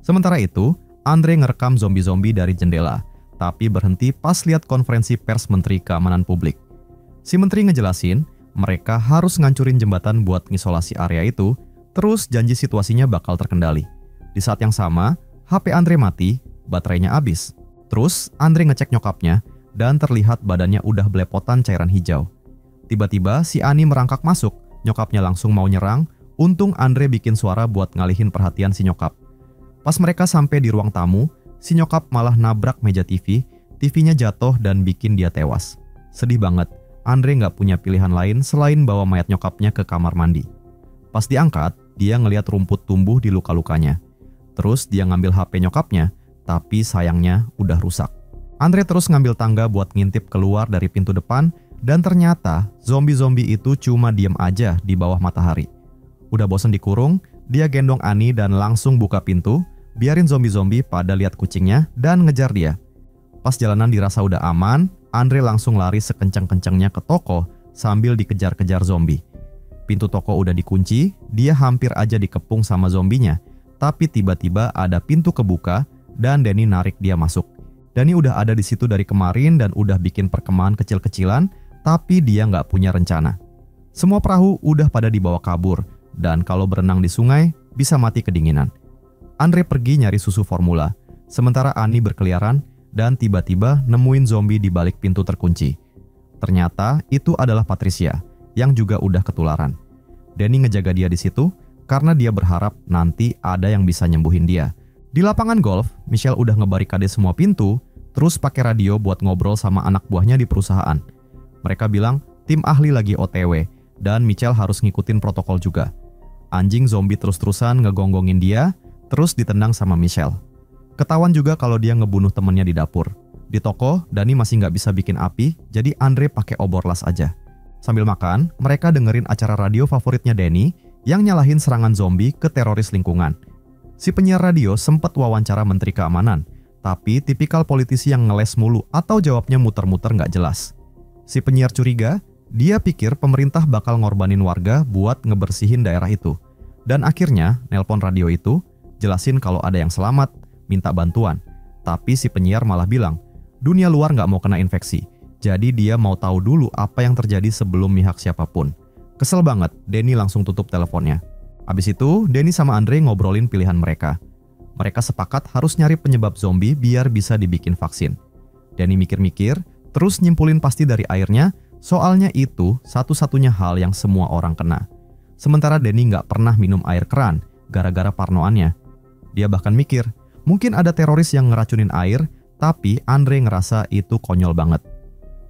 Sementara itu, Andre ngerekam zombie-zombie dari jendela, tapi berhenti pas lihat konferensi pers Menteri Keamanan Publik. Si menteri ngejelasin, mereka harus ngancurin jembatan buat ngisolasi area itu, terus janji situasinya bakal terkendali. Di saat yang sama, HP Andre mati, baterainya habis. Terus Andre ngecek nyokapnya dan terlihat badannya udah belepotan cairan hijau. Tiba-tiba si Ani merangkak masuk, nyokapnya langsung mau nyerang. Untung Andre bikin suara buat ngalihin perhatian si nyokap. Pas mereka sampai di ruang tamu, si nyokap malah nabrak meja TV, TV-nya jatuh dan bikin dia tewas. Sedih banget, Andre nggak punya pilihan lain selain bawa mayat nyokapnya ke kamar mandi. Pas diangkat, dia ngeliat rumput tumbuh di luka-lukanya. Terus dia ngambil HP nyokapnya, tapi sayangnya udah rusak. Andre terus ngambil tangga buat ngintip keluar dari pintu depan, dan ternyata zombie-zombie itu cuma diem aja di bawah matahari. Udah bosen dikurung, dia gendong Ani dan langsung buka pintu, biarin zombie-zombie pada lihat kucingnya dan ngejar dia. Pas jalanan dirasa udah aman, Andre langsung lari sekencang-kencangnya ke toko sambil dikejar-kejar zombie. Pintu toko udah dikunci, dia hampir aja dikepung sama zombinya, tapi tiba-tiba ada pintu kebuka dan Danny narik dia masuk. Danny udah ada di situ dari kemarin dan udah bikin perkemahan kecil-kecilan, tapi dia nggak punya rencana. Semua perahu udah pada dibawa kabur, dan kalau berenang di sungai, bisa mati kedinginan. Andre pergi nyari susu formula, sementara Ani berkeliaran dan tiba-tiba nemuin zombie di balik pintu terkunci. Ternyata itu adalah Patricia, yang juga udah ketularan. Danny ngejaga dia di situ karena dia berharap nanti ada yang bisa nyembuhin dia. Di lapangan golf, Michelle udah ngebarikade semua pintu, terus pakai radio buat ngobrol sama anak buahnya di perusahaan. Mereka bilang tim ahli lagi OTW, dan Michelle harus ngikutin protokol juga. Anjing zombie terus-terusan ngegonggongin dia, terus ditendang sama Michelle. Ketahuan juga kalau dia ngebunuh temennya di dapur. Di toko, Danny masih nggak bisa bikin api, jadi Andre pakai obor las aja. Sambil makan, mereka dengerin acara radio favoritnya Danny yang nyalahin serangan zombie ke teroris lingkungan. Si penyiar radio sempat wawancara Menteri Keamanan, tapi tipikal politisi yang ngeles mulu atau jawabnya muter-muter nggak jelas. Si penyiar curiga, dia pikir pemerintah bakal ngorbanin warga buat ngebersihin daerah itu. Dan akhirnya, nelpon radio itu, jelasin kalau ada yang selamat, minta bantuan. Tapi si penyiar malah bilang, dunia luar nggak mau kena infeksi. Jadi dia mau tahu dulu apa yang terjadi sebelum mihak siapapun. Kesel banget, Danny langsung tutup teleponnya. Abis itu, Danny sama Andre ngobrolin pilihan mereka. Mereka sepakat harus nyari penyebab zombie biar bisa dibikin vaksin. Danny mikir-mikir, terus nyimpulin pasti dari airnya, soalnya itu satu-satunya hal yang semua orang kena. Sementara Danny nggak pernah minum air keran, gara-gara parnoannya. Dia bahkan mikir, mungkin ada teroris yang ngeracunin air, tapi Andre ngerasa itu konyol banget.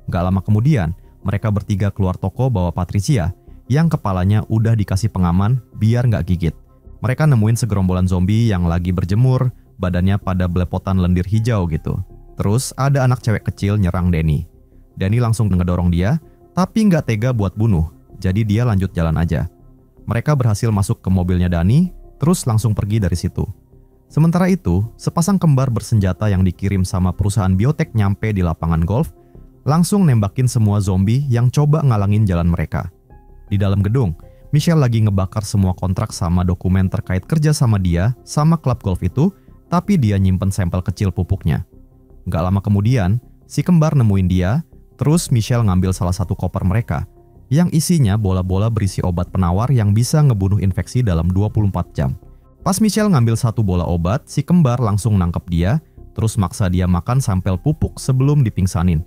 Gak lama kemudian, mereka bertiga keluar toko bawa Patricia, yang kepalanya udah dikasih pengaman biar nggak gigit. Mereka nemuin segerombolan zombie yang lagi berjemur, badannya pada belepotan lendir hijau gitu. Terus ada anak cewek kecil nyerang Danny. Danny langsung ngedorong dia, tapi nggak tega buat bunuh, jadi dia lanjut jalan aja. Mereka berhasil masuk ke mobilnya Danny, terus langsung pergi dari situ. Sementara itu, sepasang kembar bersenjata yang dikirim sama perusahaan biotek nyampe di lapangan golf, langsung nembakin semua zombie yang coba ngalangin jalan mereka. Di dalam gedung, Michelle lagi ngebakar semua kontrak sama dokumen terkait kerja sama dia sama klub golf itu, tapi dia nyimpen sampel kecil pupuknya. Gak lama kemudian, si kembar nemuin dia, terus Michelle ngambil salah satu koper mereka, yang isinya bola-bola berisi obat penawar yang bisa ngebunuh infeksi dalam 24 jam. Pas Michelle ngambil satu bola obat, si kembar langsung nangkep dia, terus maksa dia makan sampel pupuk sebelum dipingsanin.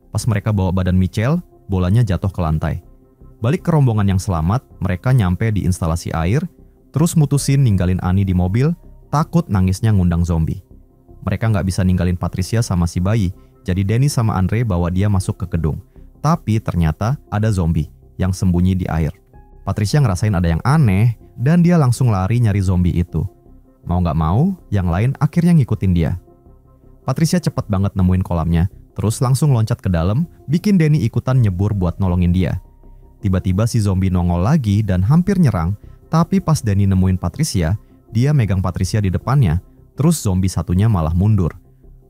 Pas mereka bawa badan Michelle, bolanya jatuh ke lantai. Balik ke rombongan yang selamat, mereka nyampe di instalasi air, terus mutusin ninggalin Ani di mobil, takut nangisnya ngundang zombie. Mereka nggak bisa ninggalin Patricia sama si bayi, jadi Danny sama Andre bawa dia masuk ke gedung. Tapi ternyata ada zombie yang sembunyi di air. Patricia ngerasain ada yang aneh dan dia langsung lari nyari zombie itu. Mau gak mau, yang lain akhirnya ngikutin dia. Patricia cepet banget nemuin kolamnya, terus langsung loncat ke dalam, bikin Danny ikutan nyebur buat nolongin dia. Tiba-tiba si zombie nongol lagi dan hampir nyerang, tapi pas Danny nemuin Patricia, dia megang Patricia di depannya, terus zombie satunya malah mundur.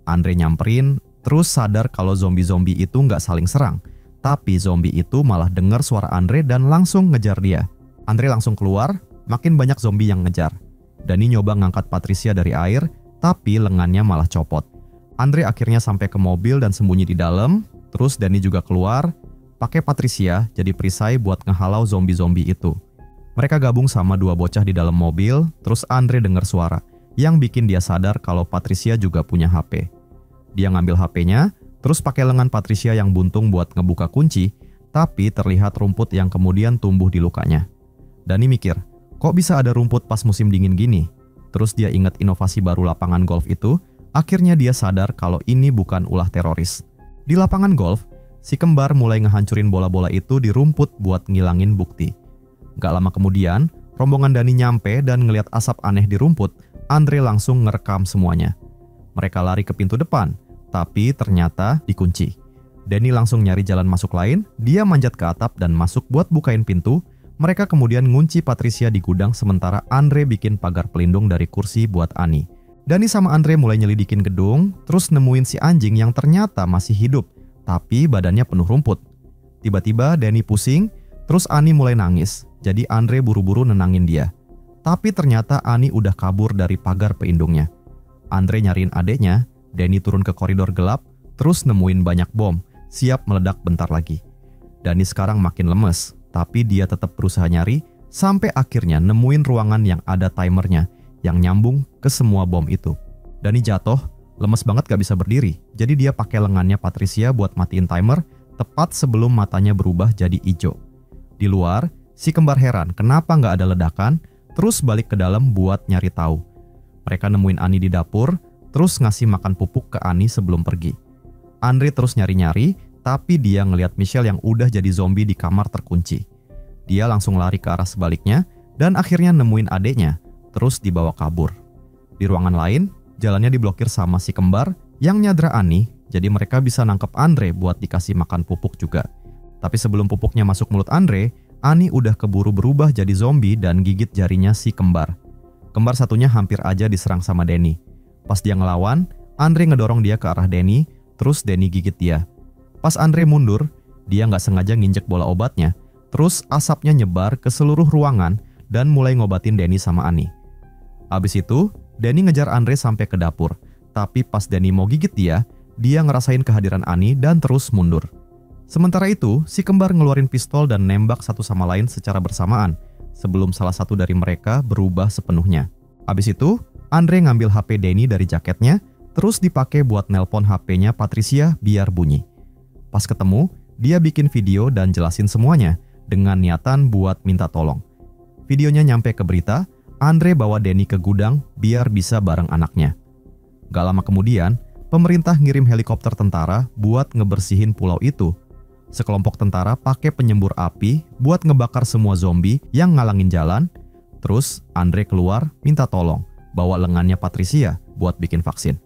Andre nyamperin, terus sadar kalau zombie-zombie itu gak saling serang. Tapi zombie itu malah dengar suara Andre dan langsung ngejar dia. Andre langsung keluar, makin banyak zombie yang ngejar. Danny nyoba ngangkat Patricia dari air, tapi lengannya malah copot. Andre akhirnya sampai ke mobil dan sembunyi di dalam, terus Danny juga keluar, pakai Patricia jadi perisai buat ngehalau zombie-zombie itu. Mereka gabung sama dua bocah di dalam mobil, terus Andre dengar suara yang bikin dia sadar kalau Patricia juga punya HP. Dia ngambil HP-nya, terus pakai lengan Patricia yang buntung buat ngebuka kunci, tapi terlihat rumput yang kemudian tumbuh di lukanya. Dani mikir, kok bisa ada rumput pas musim dingin gini? Terus dia ingat inovasi baru lapangan golf itu, akhirnya dia sadar kalau ini bukan ulah teroris. Di lapangan golf, si kembar mulai ngehancurin bola-bola itu di rumput buat ngilangin bukti. Gak lama kemudian, rombongan Dani nyampe dan ngeliat asap aneh di rumput. Andre langsung ngerekam semuanya. Mereka lari ke pintu depan, tapi ternyata dikunci. Dani langsung nyari jalan masuk lain, dia manjat ke atap dan masuk buat bukain pintu. Mereka kemudian ngunci Patricia di gudang sementara Andre bikin pagar pelindung dari kursi buat Ani. Dani sama Andre mulai nyelidikin gedung, terus nemuin si anjing yang ternyata masih hidup, tapi badannya penuh rumput. Tiba-tiba Dani pusing, terus Ani mulai nangis. Jadi Andre buru-buru nenangin dia. Tapi ternyata Ani udah kabur dari pagar pelindungnya. Andre nyariin adeknya, Dani turun ke koridor gelap, terus nemuin banyak bom, siap meledak bentar lagi. Dani sekarang makin lemes, tapi dia tetap berusaha nyari, sampai akhirnya nemuin ruangan yang ada timernya, yang nyambung ke semua bom itu. Dani jatuh, lemes banget gak bisa berdiri, jadi dia pakai lengannya Patricia buat matiin timer, tepat sebelum matanya berubah jadi hijau. Di luar, si kembar heran kenapa nggak ada ledakan, terus balik ke dalam buat nyari tahu. Mereka nemuin Ani di dapur, terus ngasih makan pupuk ke Ani sebelum pergi. Andre terus nyari-nyari, tapi dia ngelihat Michelle yang udah jadi zombie di kamar terkunci. Dia langsung lari ke arah sebaliknya, dan akhirnya nemuin adeknya, terus dibawa kabur. Di ruangan lain, jalannya diblokir sama si kembar yang nyadra Ani, jadi mereka bisa nangkep Andre buat dikasih makan pupuk juga. Tapi sebelum pupuknya masuk mulut Andre, Ani udah keburu berubah jadi zombie dan gigit jarinya si kembar. Kembar satunya hampir aja diserang sama Dani. Pas dia ngelawan, Andre ngedorong dia ke arah Dani, terus Dani gigit dia. Pas Andre mundur, dia nggak sengaja nginjek bola obatnya, terus asapnya nyebar ke seluruh ruangan dan mulai ngobatin Dani sama Ani. Abis itu, Dani ngejar Andre sampai ke dapur, tapi pas Dani mau gigit dia ngerasain kehadiran Ani dan terus mundur. Sementara itu, si kembar ngeluarin pistol dan nembak satu sama lain secara bersamaan sebelum salah satu dari mereka berubah sepenuhnya. Abis itu, Andre ngambil HP Dani dari jaketnya, terus dipakai buat nelpon HP-nya Patricia biar bunyi. Pas ketemu, dia bikin video dan jelasin semuanya dengan niatan buat minta tolong. Videonya nyampe ke berita, Andre bawa Dani ke gudang biar bisa bareng anaknya. Gak lama kemudian, pemerintah ngirim helikopter tentara buat ngebersihin pulau itu. Sekelompok tentara pakai penyembur api buat ngebakar semua zombie yang ngalangin jalan. Terus Andre keluar minta tolong, bawa lengannya Patricia buat bikin vaksin.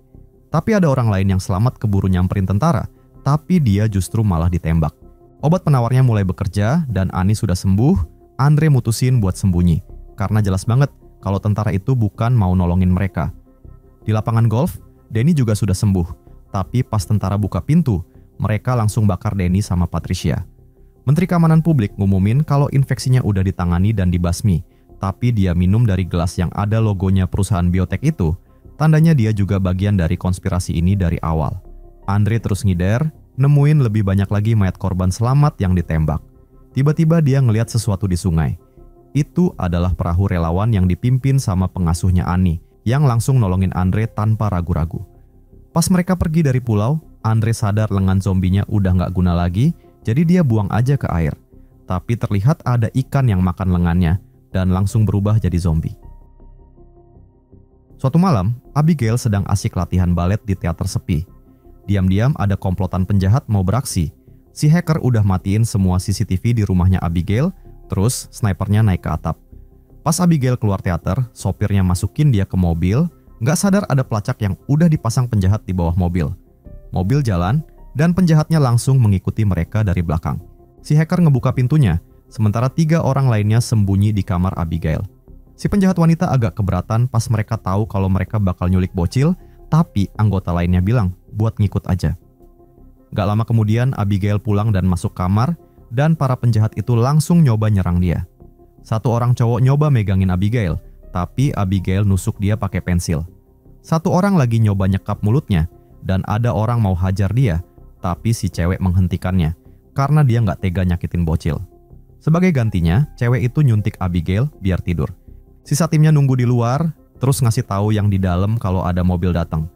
Tapi ada orang lain yang selamat keburu nyamperin tentara, tapi dia justru malah ditembak. Obat penawarnya mulai bekerja dan Ani sudah sembuh. Andre mutusin buat sembunyi, karena jelas banget kalau tentara itu bukan mau nolongin mereka. Di lapangan golf, Dani juga sudah sembuh, tapi pas tentara buka pintu, mereka langsung bakar Dani sama Patricia. Menteri Keamanan Publik ngumumin kalau infeksinya udah ditangani dan dibasmi, tapi dia minum dari gelas yang ada logonya perusahaan biotek itu, tandanya dia juga bagian dari konspirasi ini dari awal. Andre terus ngider, nemuin lebih banyak lagi mayat korban selamat yang ditembak. Tiba-tiba dia ngelihat sesuatu di sungai. Itu adalah perahu relawan yang dipimpin sama pengasuhnya Ani, yang langsung nolongin Andre tanpa ragu-ragu. Pas mereka pergi dari pulau, Andre sadar lengan zombinya udah nggak guna lagi, jadi dia buang aja ke air. Tapi terlihat ada ikan yang makan lengannya dan langsung berubah jadi zombie. Suatu malam, Abigail sedang asik latihan balet di teater sepi. Diam-diam ada komplotan penjahat mau beraksi. Si hacker udah matiin semua CCTV di rumahnya Abigail, terus snipernya naik ke atap. Pas Abigail keluar teater, sopirnya masukin dia ke mobil, nggak sadar ada pelacak yang udah dipasang penjahat di bawah mobil. Mobil jalan, dan penjahatnya langsung mengikuti mereka dari belakang. Si hacker ngebuka pintunya, sementara 3 orang lainnya sembunyi di kamar Abigail. Si penjahat wanita agak keberatan pas mereka tahu kalau mereka bakal nyulik bocil, tapi anggota lainnya bilang buat ngikut aja. Gak lama kemudian Abigail pulang dan masuk kamar, dan para penjahat itu langsung nyoba nyerang dia. Satu orang cowok nyoba megangin Abigail, tapi Abigail nusuk dia pakai pensil. Satu orang lagi nyoba nyekap mulutnya, dan ada orang mau hajar dia, tapi si cewek menghentikannya, karena dia nggak tega nyakitin bocil. Sebagai gantinya, cewek itu nyuntik Abigail biar tidur. Sisa timnya nunggu di luar, terus ngasih tahu yang di dalam kalau ada mobil datang.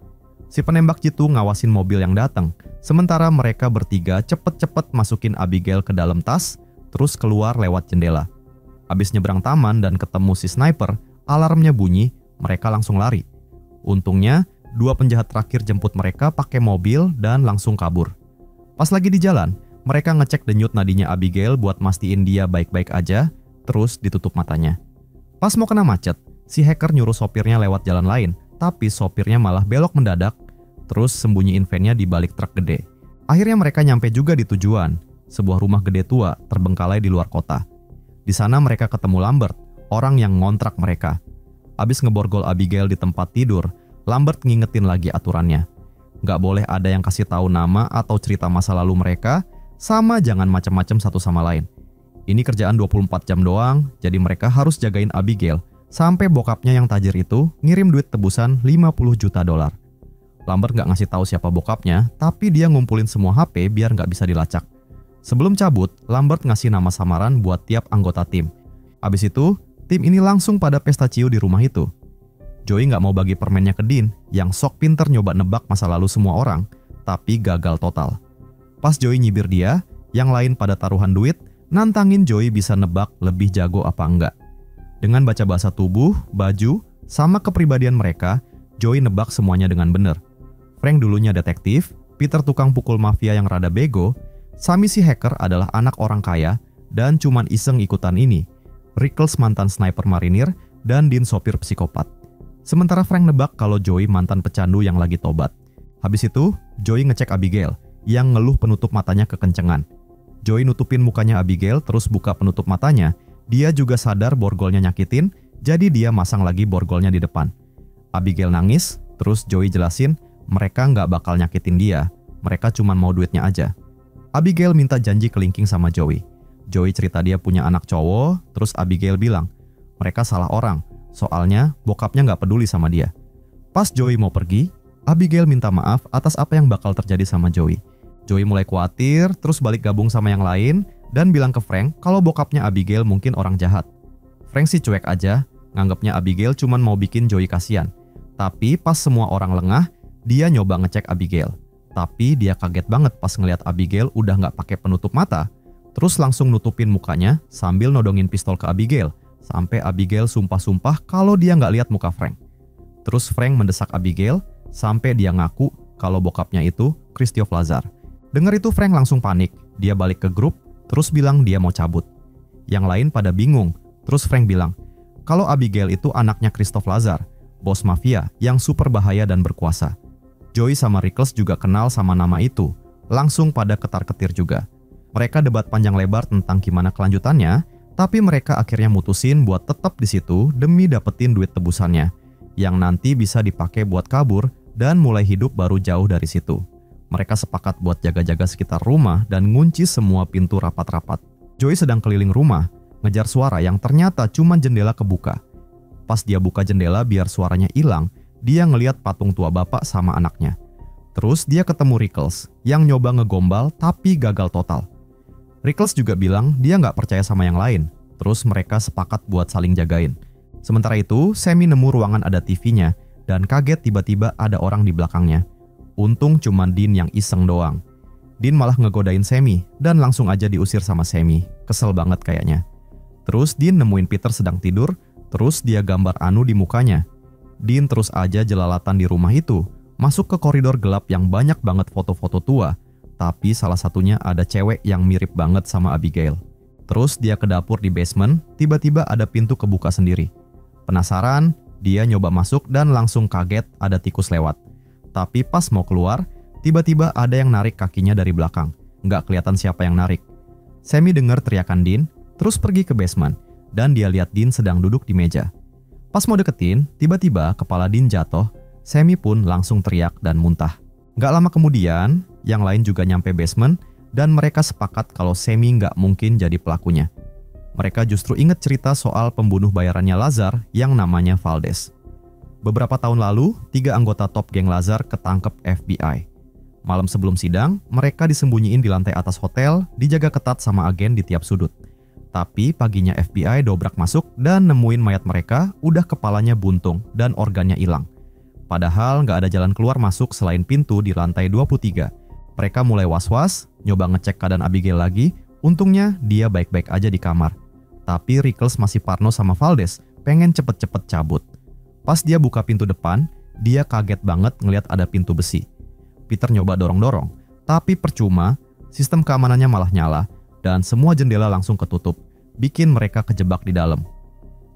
Si penembak jitu ngawasin mobil yang datang, sementara mereka bertiga cepet-cepet masukin Abigail ke dalam tas, terus keluar lewat jendela. Abis nyebrang taman dan ketemu si sniper, alarmnya bunyi, mereka langsung lari. Untungnya, 2 penjahat terakhir jemput mereka pakai mobil dan langsung kabur. Pas lagi di jalan, mereka ngecek denyut nadinya Abigail buat mastiin dia baik-baik aja, terus ditutup matanya. Pas mau kena macet, si hacker nyuruh sopirnya lewat jalan lain, tapi sopirnya malah belok mendadak, terus sembunyiin vannya di balik truk gede. Akhirnya mereka nyampe juga di tujuan, sebuah rumah gede tua terbengkalai di luar kota. Di sana mereka ketemu Lambert, orang yang ngontrak mereka. Abis ngeborgol Abigail di tempat tidur, Lambert ngingetin lagi aturannya. Nggak boleh ada yang kasih tahu nama atau cerita masa lalu mereka, sama jangan macam-macam satu sama lain. Ini kerjaan 24 jam doang, jadi mereka harus jagain Abigail sampai bokapnya yang tajir itu ngirim duit tebusan $50 juta. Lambert nggak ngasih tahu siapa bokapnya, tapi dia ngumpulin semua HP biar nggak bisa dilacak. Sebelum cabut, Lambert ngasih nama samaran buat tiap anggota tim. Abis itu, tim ini langsung pada pesta ciu di rumah itu. Joey nggak mau bagi permennya ke Dean, yang sok pinter nyoba nebak masa lalu semua orang, tapi gagal total. Pas Joey nyibir dia, yang lain pada taruhan duit, nantangin Joey bisa nebak lebih jago apa enggak. Dengan baca bahasa tubuh, baju, sama kepribadian mereka, Joey nebak semuanya dengan bener. Frank dulunya detektif, Peter tukang pukul mafia yang rada bego, Sammy si hacker adalah anak orang kaya, dan cuman iseng ikutan ini. Rickles mantan sniper marinir, dan Dean sopir psikopat. Sementara Frank nebak kalau Joey mantan pecandu yang lagi tobat. Habis itu, Joey ngecek Abigail, yang ngeluh penutup matanya kekencengan. Joey nutupin mukanya Abigail terus buka penutup matanya. Dia juga sadar borgolnya nyakitin, jadi dia masang lagi borgolnya di depan. Abigail nangis, terus Joey jelasin mereka nggak bakal nyakitin dia, mereka cuma mau duitnya aja. Abigail minta janji kelingking sama Joey. Joey cerita dia punya anak cowok, terus Abigail bilang mereka salah orang, soalnya bokapnya nggak peduli sama dia. Pas Joey mau pergi, Abigail minta maaf atas apa yang bakal terjadi sama Joey. Joey mulai khawatir, terus balik gabung sama yang lain, dan bilang ke Frank kalau bokapnya Abigail mungkin orang jahat. Frank sih cuek aja, nganggapnya Abigail cuman mau bikin Joey kasihan. Tapi pas semua orang lengah, dia nyoba ngecek Abigail. Tapi dia kaget banget pas ngeliat Abigail udah nggak pakai penutup mata, terus langsung nutupin mukanya sambil nodongin pistol ke Abigail, sampai Abigail sumpah-sumpah kalau dia nggak lihat muka Frank. Terus Frank mendesak Abigail sampai dia ngaku kalau bokapnya itu Christoph Lazar. Dengar itu Frank langsung panik, dia balik ke grup, terus bilang dia mau cabut. Yang lain pada bingung, terus Frank bilang kalau Abigail itu anaknya Christoph Lazar, bos mafia yang super bahaya dan berkuasa. Joey sama Rickles juga kenal sama nama itu, langsung pada ketar-ketir juga. Mereka debat panjang lebar tentang gimana kelanjutannya, tapi mereka akhirnya mutusin buat tetap di situ demi dapetin duit tebusannya, yang nanti bisa dipakai buat kabur dan mulai hidup baru jauh dari situ. Mereka sepakat buat jaga-jaga sekitar rumah dan ngunci semua pintu rapat-rapat. Joey sedang keliling rumah, ngejar suara yang ternyata cuma jendela kebuka. Pas dia buka jendela biar suaranya hilang, dia ngeliat patung tua bapak sama anaknya. Terus dia ketemu Rickles yang nyoba ngegombal tapi gagal total. Rickles juga bilang dia nggak percaya sama yang lain. Terus mereka sepakat buat saling jagain. Sementara itu, Sammy nemu ruangan ada TV-nya dan kaget tiba-tiba ada orang di belakangnya. Untung cuma Dean yang iseng doang. Dean malah ngegodain Sammy dan langsung aja diusir sama Sammy. Kesel banget kayaknya. Terus Dean nemuin Peter sedang tidur, terus dia gambar anu di mukanya. Dean terus aja jelalatan di rumah itu, masuk ke koridor gelap yang banyak banget foto-foto tua, tapi salah satunya ada cewek yang mirip banget sama Abigail. Terus dia ke dapur di basement, tiba-tiba ada pintu kebuka sendiri. Penasaran, dia nyoba masuk dan langsung kaget ada tikus lewat. Tapi pas mau keluar, tiba-tiba ada yang narik kakinya dari belakang. Nggak kelihatan siapa yang narik. Sammy dengar teriakan Dean, terus pergi ke basement, dan dia lihat Dean sedang duduk di meja. Pas mau deketin, tiba-tiba kepala Dean jatuh, Sammy pun langsung teriak dan muntah. Nggak lama kemudian, yang lain juga nyampe basement, dan mereka sepakat kalau Sammy nggak mungkin jadi pelakunya. Mereka justru inget cerita soal pembunuh bayarannya Lazar yang namanya Valdez. Beberapa tahun lalu, 3 anggota top geng Lazar ketangkep FBI. Malam sebelum sidang, mereka disembunyiin di lantai atas hotel, dijaga ketat sama agen di tiap sudut. Tapi paginya FBI dobrak masuk dan nemuin mayat mereka, udah kepalanya buntung dan organnya hilang. Padahal nggak ada jalan keluar masuk selain pintu di lantai 23. Mereka mulai was-was, nyoba ngecek keadaan Abigail lagi. Untungnya dia baik-baik aja di kamar. Tapi Rickles masih parno sama Valdez, pengen cepet-cepet cabut. Pas dia buka pintu depan, dia kaget banget ngeliat ada pintu besi. Peter nyoba dorong-dorong, tapi percuma, sistem keamanannya malah nyala, dan semua jendela langsung ketutup, bikin mereka kejebak di dalam.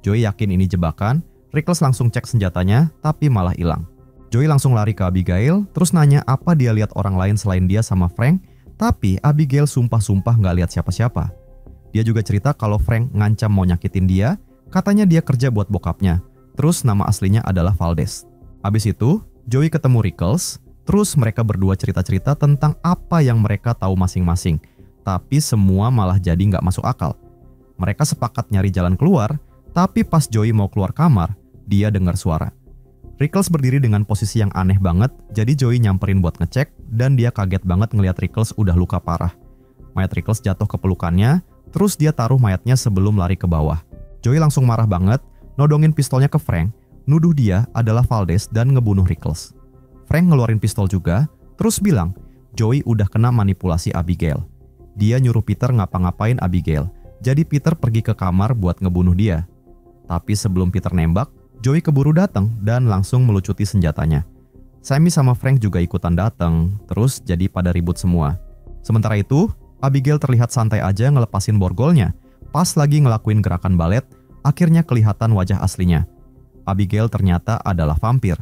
Joey yakin ini jebakan, Rickles langsung cek senjatanya, tapi malah hilang. Joey langsung lari ke Abigail, terus nanya apa dia lihat orang lain selain dia sama Frank, tapi Abigail sumpah-sumpah nggak lihat siapa-siapa. Dia juga cerita kalau Frank ngancam mau nyakitin dia, katanya dia kerja buat bokapnya, terus nama aslinya adalah Valdez. Abis itu, Joey ketemu Rickles, terus mereka berdua cerita-cerita tentang apa yang mereka tahu masing-masing, tapi semua malah jadi nggak masuk akal. Mereka sepakat nyari jalan keluar, tapi pas Joey mau keluar kamar, dia dengar suara. Rickles berdiri dengan posisi yang aneh banget, jadi Joey nyamperin buat ngecek, dan dia kaget banget ngelihat Rickles udah luka parah. Mayat Rickles jatuh ke pelukannya, terus dia taruh mayatnya sebelum lari ke bawah. Joey langsung marah banget, nodongin pistolnya ke Frank, nuduh dia adalah Valdez dan ngebunuh Rickles. Frank ngeluarin pistol juga, terus bilang Joey udah kena manipulasi Abigail. Dia nyuruh Peter ngapa-ngapain Abigail, jadi Peter pergi ke kamar buat ngebunuh dia. Tapi sebelum Peter nembak, Joey keburu datang dan langsung melucuti senjatanya. Sammy sama Frank juga ikutan datang, terus jadi pada ribut semua. Sementara itu, Abigail terlihat santai aja ngelepasin borgolnya. Pas lagi ngelakuin gerakan balet, akhirnya kelihatan wajah aslinya. Abigail ternyata adalah vampir.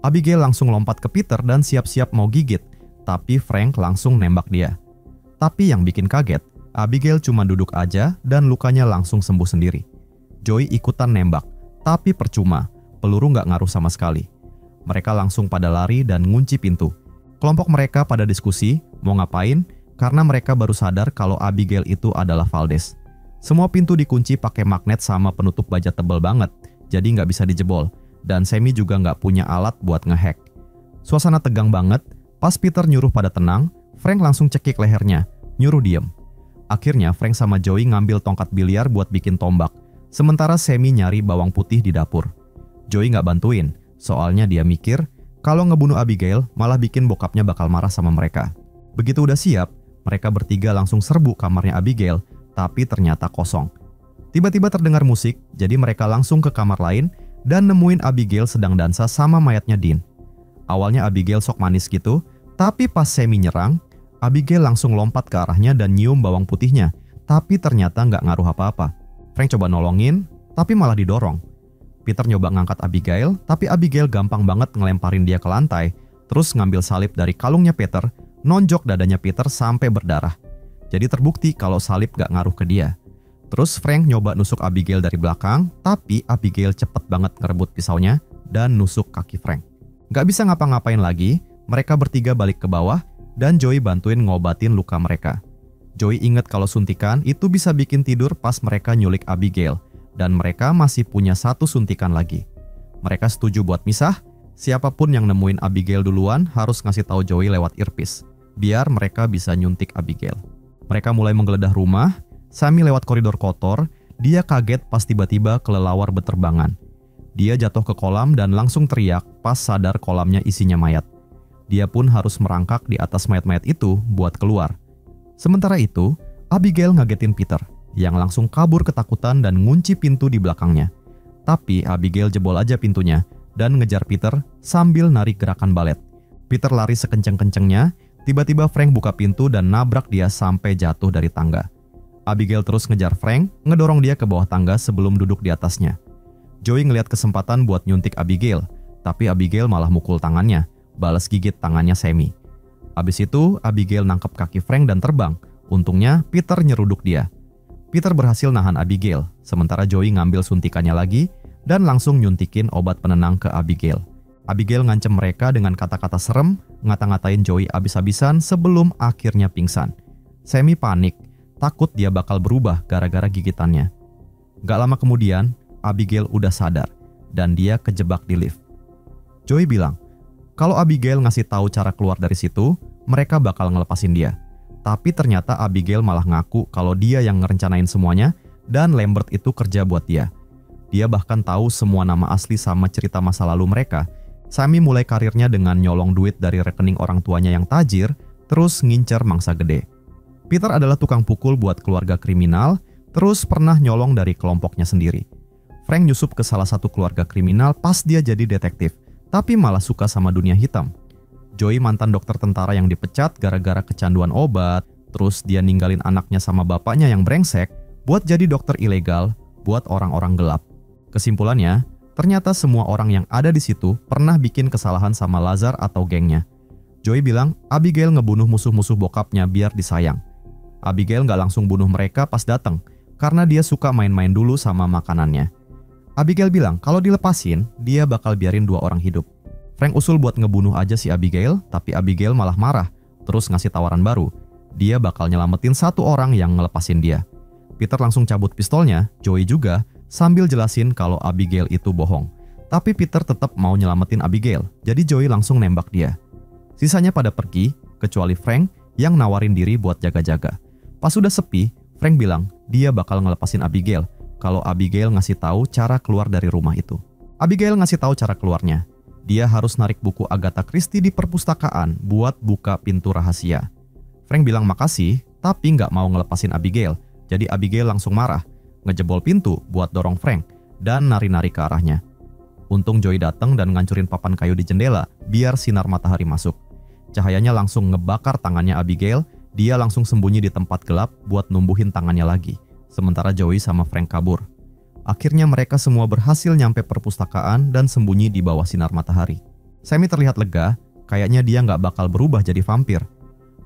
Abigail langsung lompat ke Peter dan siap-siap mau gigit, tapi Frank langsung nembak dia. Tapi yang bikin kaget, Abigail cuma duduk aja dan lukanya langsung sembuh sendiri. Joey ikutan nembak, tapi percuma, peluru nggak ngaruh sama sekali. Mereka langsung pada lari dan ngunci pintu. Kelompok mereka pada diskusi mau ngapain karena mereka baru sadar kalau Abigail itu adalah Valdez. Semua pintu dikunci pakai magnet sama penutup baja tebal banget, jadi nggak bisa dijebol, dan Sammy juga nggak punya alat buat ngehack. Suasana tegang banget, pas Peter nyuruh pada tenang, Frank langsung cekik lehernya, nyuruh diem. Akhirnya Frank sama Joey ngambil tongkat biliar buat bikin tombak, sementara Sammy nyari bawang putih di dapur. Joey nggak bantuin, soalnya dia mikir kalau ngebunuh Abigail malah bikin bokapnya bakal marah sama mereka. Begitu udah siap, mereka bertiga langsung serbu kamarnya Abigail, tapi ternyata kosong. Tiba-tiba terdengar musik, jadi mereka langsung ke kamar lain dan nemuin Abigail sedang dansa sama mayatnya Dean. Awalnya Abigail sok manis gitu, tapi pas Sammy nyerang, Abigail langsung lompat ke arahnya dan nyium bawang putihnya, tapi ternyata nggak ngaruh apa-apa. Frank coba nolongin, tapi malah didorong. Peter nyoba ngangkat Abigail, tapi Abigail gampang banget ngelemparin dia ke lantai, terus ngambil salib dari kalungnya Peter, nonjok dadanya Peter sampai berdarah. Jadi terbukti kalau salib gak ngaruh ke dia. Terus Frank nyoba nusuk Abigail dari belakang, tapi Abigail cepet banget ngerebut pisaunya dan nusuk kaki Frank. Gak bisa ngapa-ngapain lagi, mereka bertiga balik ke bawah dan Joey bantuin ngobatin luka mereka. Joey inget kalau suntikan itu bisa bikin tidur pas mereka nyulik Abigail, dan mereka masih punya satu suntikan lagi. Mereka setuju buat misah, siapapun yang nemuin Abigail duluan harus ngasih tahu Joey lewat earpiece, biar mereka bisa nyuntik Abigail. Mereka mulai menggeledah rumah. Sammy lewat koridor kotor, dia kaget pas tiba-tiba kelelawar beterbangan. Dia jatuh ke kolam dan langsung teriak pas sadar kolamnya isinya mayat. Dia pun harus merangkak di atas mayat-mayat itu buat keluar. Sementara itu, Abigail ngagetin Peter, yang langsung kabur ketakutan dan ngunci pintu di belakangnya. Tapi Abigail jebol aja pintunya dan ngejar Peter sambil narik gerakan balet. Peter lari sekenceng-kencengnya, tiba-tiba Frank buka pintu dan nabrak dia sampai jatuh dari tangga. Abigail terus ngejar Frank, ngedorong dia ke bawah tangga sebelum duduk di atasnya. Joey ngeliat kesempatan buat nyuntik Abigail, tapi Abigail malah mukul tangannya, balas gigit tangannya Sammy. Abis itu, Abigail nangkep kaki Frank dan terbang. Untungnya, Peter nyeruduk dia. Peter berhasil nahan Abigail, sementara Joey ngambil suntikannya lagi dan langsung nyuntikin obat penenang ke Abigail. Abigail ngancem mereka dengan kata-kata serem, ngata-ngatain Joey abis-abisan sebelum akhirnya pingsan. Sammy panik, takut dia bakal berubah gara-gara gigitannya. Gak lama kemudian, Abigail udah sadar dan dia kejebak di lift. Joey bilang, kalau Abigail ngasih tahu cara keluar dari situ, mereka bakal ngelepasin dia. Tapi ternyata Abigail malah ngaku kalau dia yang ngerencanain semuanya dan Lambert itu kerja buat dia. Dia bahkan tahu semua nama asli sama cerita masa lalu mereka. Sammy mulai karirnya dengan nyolong duit dari rekening orang tuanya yang tajir, terus ngincer mangsa gede. Peter adalah tukang pukul buat keluarga kriminal, terus pernah nyolong dari kelompoknya sendiri. Frank nyusup ke salah satu keluarga kriminal pas dia jadi detektif, tapi malah suka sama dunia hitam. Joey mantan dokter tentara yang dipecat gara-gara kecanduan obat, terus dia ninggalin anaknya sama bapaknya yang brengsek buat jadi dokter ilegal buat orang-orang gelap. Kesimpulannya, ternyata semua orang yang ada di situ pernah bikin kesalahan sama Lazar atau gengnya. Joey bilang Abigail ngebunuh musuh-musuh bokapnya biar disayang. Abigail nggak langsung bunuh mereka pas datang, karena dia suka main-main dulu sama makanannya. Abigail bilang kalau dilepasin, dia bakal biarin 2 orang hidup. Frank usul buat ngebunuh aja si Abigail, tapi Abigail malah marah, terus ngasih tawaran baru. Dia bakal nyelamatin 1 orang yang ngelepasin dia. Peter langsung cabut pistolnya, Joey juga, sambil jelasin kalau Abigail itu bohong. Tapi Peter tetap mau nyelamatin Abigail, jadi Joey langsung nembak dia. Sisanya pada pergi, kecuali Frank yang nawarin diri buat jaga-jaga. Pas sudah sepi, Frank bilang dia bakal ngelepasin Abigail kalau Abigail ngasih tahu cara keluar dari rumah itu. Abigail ngasih tahu cara keluarnya. Dia harus narik buku Agatha Christie di perpustakaan buat buka pintu rahasia. Frank bilang makasih, tapi nggak mau ngelepasin Abigail, jadi Abigail langsung marah, ngejebol pintu buat dorong Frank dan nari-nari ke arahnya. Untung Joey datang dan ngancurin papan kayu di jendela biar sinar matahari masuk. Cahayanya langsung ngebakar tangannya Abigail, dia langsung sembunyi di tempat gelap buat numbuhin tangannya lagi. Sementara Joey sama Frank kabur. Akhirnya mereka semua berhasil nyampe perpustakaan dan sembunyi di bawah sinar matahari. Sammy terlihat lega, kayaknya dia nggak bakal berubah jadi vampir.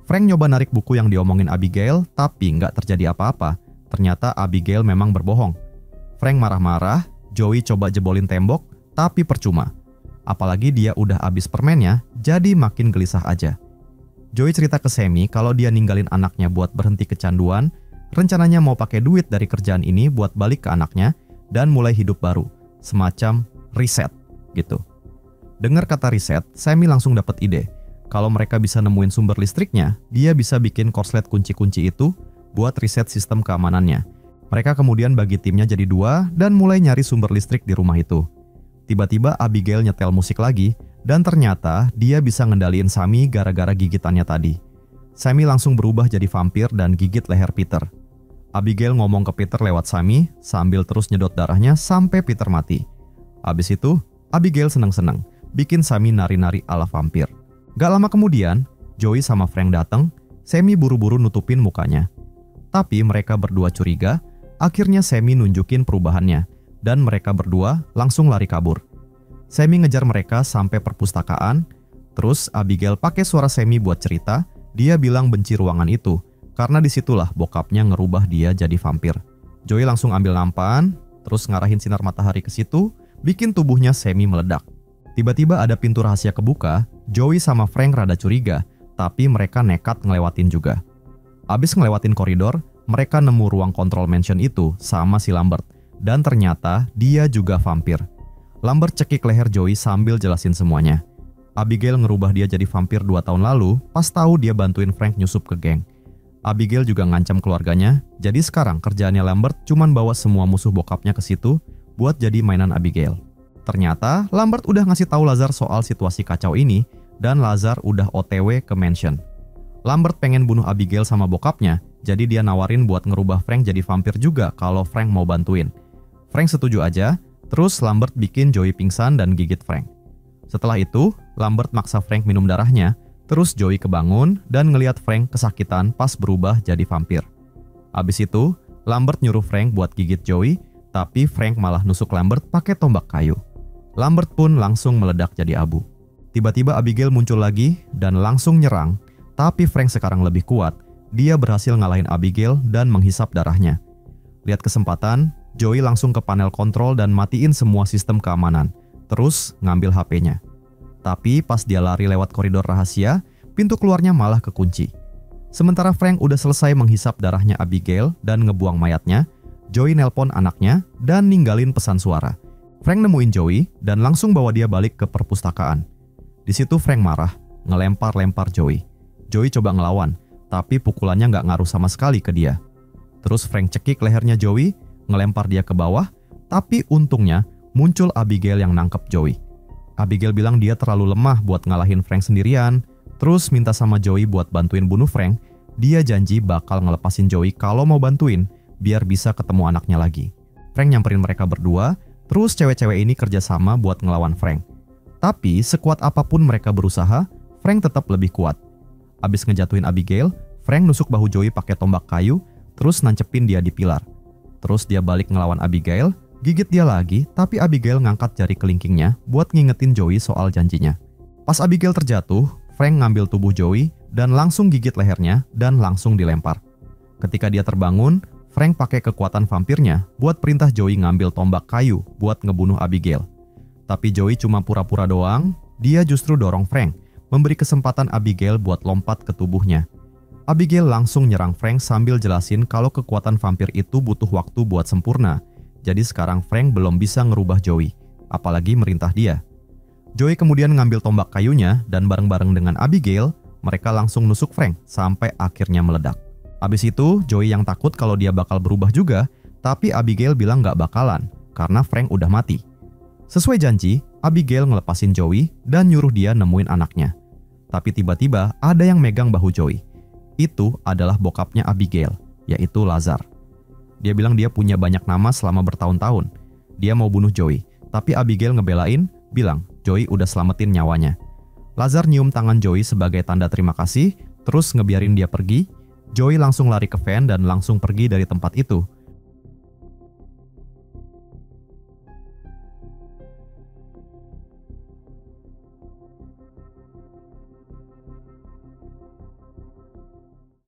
Frank nyoba narik buku yang diomongin Abigail, tapi nggak terjadi apa-apa. Ternyata Abigail memang berbohong. Frank marah-marah, Joey coba jebolin tembok, tapi percuma. Apalagi dia udah habis permennya, jadi makin gelisah aja. Joey cerita ke Sammy kalau dia ninggalin anaknya buat berhenti kecanduan, rencananya mau pakai duit dari kerjaan ini buat balik ke anaknya dan mulai hidup baru, semacam reset gitu. Dengar kata reset, Sammy langsung dapat ide. Kalau mereka bisa nemuin sumber listriknya, dia bisa bikin korslet kunci-kunci itu buat riset sistem keamanannya. Mereka kemudian bagi timnya jadi 2 dan mulai nyari sumber listrik di rumah itu. Tiba-tiba Abigail nyetel musik lagi dan ternyata dia bisa ngendaliin Sammy gara-gara gigitannya tadi. Sammy langsung berubah jadi vampir dan gigit leher Peter. Abigail ngomong ke Peter lewat Sammy sambil terus nyedot darahnya sampai Peter mati. Abis itu, Abigail seneng-seneng bikin Sammy nari-nari ala vampir. Gak lama kemudian, Joey sama Frank datang. Sammy buru-buru nutupin mukanya. Tapi mereka berdua curiga, akhirnya Sammy nunjukin perubahannya, dan mereka berdua langsung lari kabur. Sammy ngejar mereka sampai perpustakaan, terus Abigail pakai suara Sammy buat cerita, dia bilang benci ruangan itu, karena disitulah bokapnya ngerubah dia jadi vampir. Joey langsung ambil nampan, terus ngarahin sinar matahari ke situ, bikin tubuhnya Sammy meledak. Tiba-tiba ada pintu rahasia kebuka, Joey sama Frank rada curiga, tapi mereka nekat ngelewatin juga. Abis ngelewatin koridor, mereka nemu ruang kontrol mansion itu sama si Lambert, dan ternyata dia juga vampir. Lambert cekik leher Joey sambil jelasin semuanya. Abigail ngerubah dia jadi vampir 2 tahun lalu, pas tahu dia bantuin Frank nyusup ke geng. Abigail juga ngancam keluarganya, jadi sekarang kerjaannya Lambert cuman bawa semua musuh bokapnya ke situ buat jadi mainan Abigail. Ternyata Lambert udah ngasih tahu Lazar soal situasi kacau ini, dan Lazar udah OTW ke mansion. Lambert pengen bunuh Abigail sama bokapnya, jadi dia nawarin buat ngerubah Frank jadi vampir juga kalau Frank mau bantuin. Frank setuju aja, terus Lambert bikin Joey pingsan dan gigit Frank. Setelah itu, Lambert maksa Frank minum darahnya, terus Joey kebangun dan ngelihat Frank kesakitan pas berubah jadi vampir. Abis itu, Lambert nyuruh Frank buat gigit Joey, tapi Frank malah nusuk Lambert pakai tombak kayu. Lambert pun langsung meledak jadi abu. Tiba-tiba Abigail muncul lagi dan langsung nyerang, tapi Frank sekarang lebih kuat. Dia berhasil ngalahin Abigail dan menghisap darahnya. Lihat kesempatan, Joey langsung ke panel kontrol dan matiin semua sistem keamanan, terus ngambil HP-nya. Tapi pas dia lari lewat koridor rahasia, pintu keluarnya malah kekunci. Sementara Frank udah selesai menghisap darahnya Abigail dan ngebuang mayatnya, Joey nelpon anaknya dan ninggalin pesan suara. Frank nemuin Joey dan langsung bawa dia balik ke perpustakaan. Di situ Frank marah, ngelempar-lempar Joey. Joey coba ngelawan, tapi pukulannya nggak ngaruh sama sekali ke dia. Terus Frank cekik lehernya Joey, ngelempar dia ke bawah, tapi untungnya muncul Abigail yang nangkep Joey. Abigail bilang dia terlalu lemah buat ngalahin Frank sendirian, terus minta sama Joey buat bantuin bunuh Frank. Dia janji bakal ngelepasin Joey kalau mau bantuin, biar bisa ketemu anaknya lagi. Frank nyamperin mereka berdua, terus cewek-cewek ini kerjasama buat ngelawan Frank. Tapi sekuat apapun mereka berusaha, Frank tetap lebih kuat. Abis ngejatuhin Abigail, Frank nusuk bahu Joey pakai tombak kayu, terus nancepin dia di pilar. Terus dia balik ngelawan Abigail, gigit dia lagi, tapi Abigail ngangkat jari kelingkingnya buat ngingetin Joey soal janjinya. Pas Abigail terjatuh, Frank ngambil tubuh Joey dan langsung gigit lehernya dan langsung dilempar. Ketika dia terbangun, Frank pakai kekuatan vampirnya buat perintah Joey ngambil tombak kayu buat ngebunuh Abigail. Tapi Joey cuma pura-pura doang, dia justru dorong Frank, memberi kesempatan Abigail buat lompat ke tubuhnya. Abigail langsung nyerang Frank sambil jelasin kalau kekuatan vampir itu butuh waktu buat sempurna. Jadi sekarang Frank belum bisa ngerubah Joey, apalagi merintah dia. Joey kemudian ngambil tombak kayunya dan bareng-bareng dengan Abigail, mereka langsung nusuk Frank sampai akhirnya meledak. Abis itu, Joey yang takut kalau dia bakal berubah juga, tapi Abigail bilang gak bakalan, karena Frank udah mati. Sesuai janji, Abigail ngelepasin Joey dan nyuruh dia nemuin anaknya. Tapi tiba-tiba ada yang megang bahu Joey. Itu adalah bokapnya Abigail, yaitu Lazar. Dia bilang dia punya banyak nama selama bertahun-tahun. Dia mau bunuh Joey, tapi Abigail ngebelain, bilang Joey udah selamatin nyawanya. Lazar nyium tangan Joey sebagai tanda terima kasih, terus ngebiarin dia pergi. Joey langsung lari ke van dan langsung pergi dari tempat itu.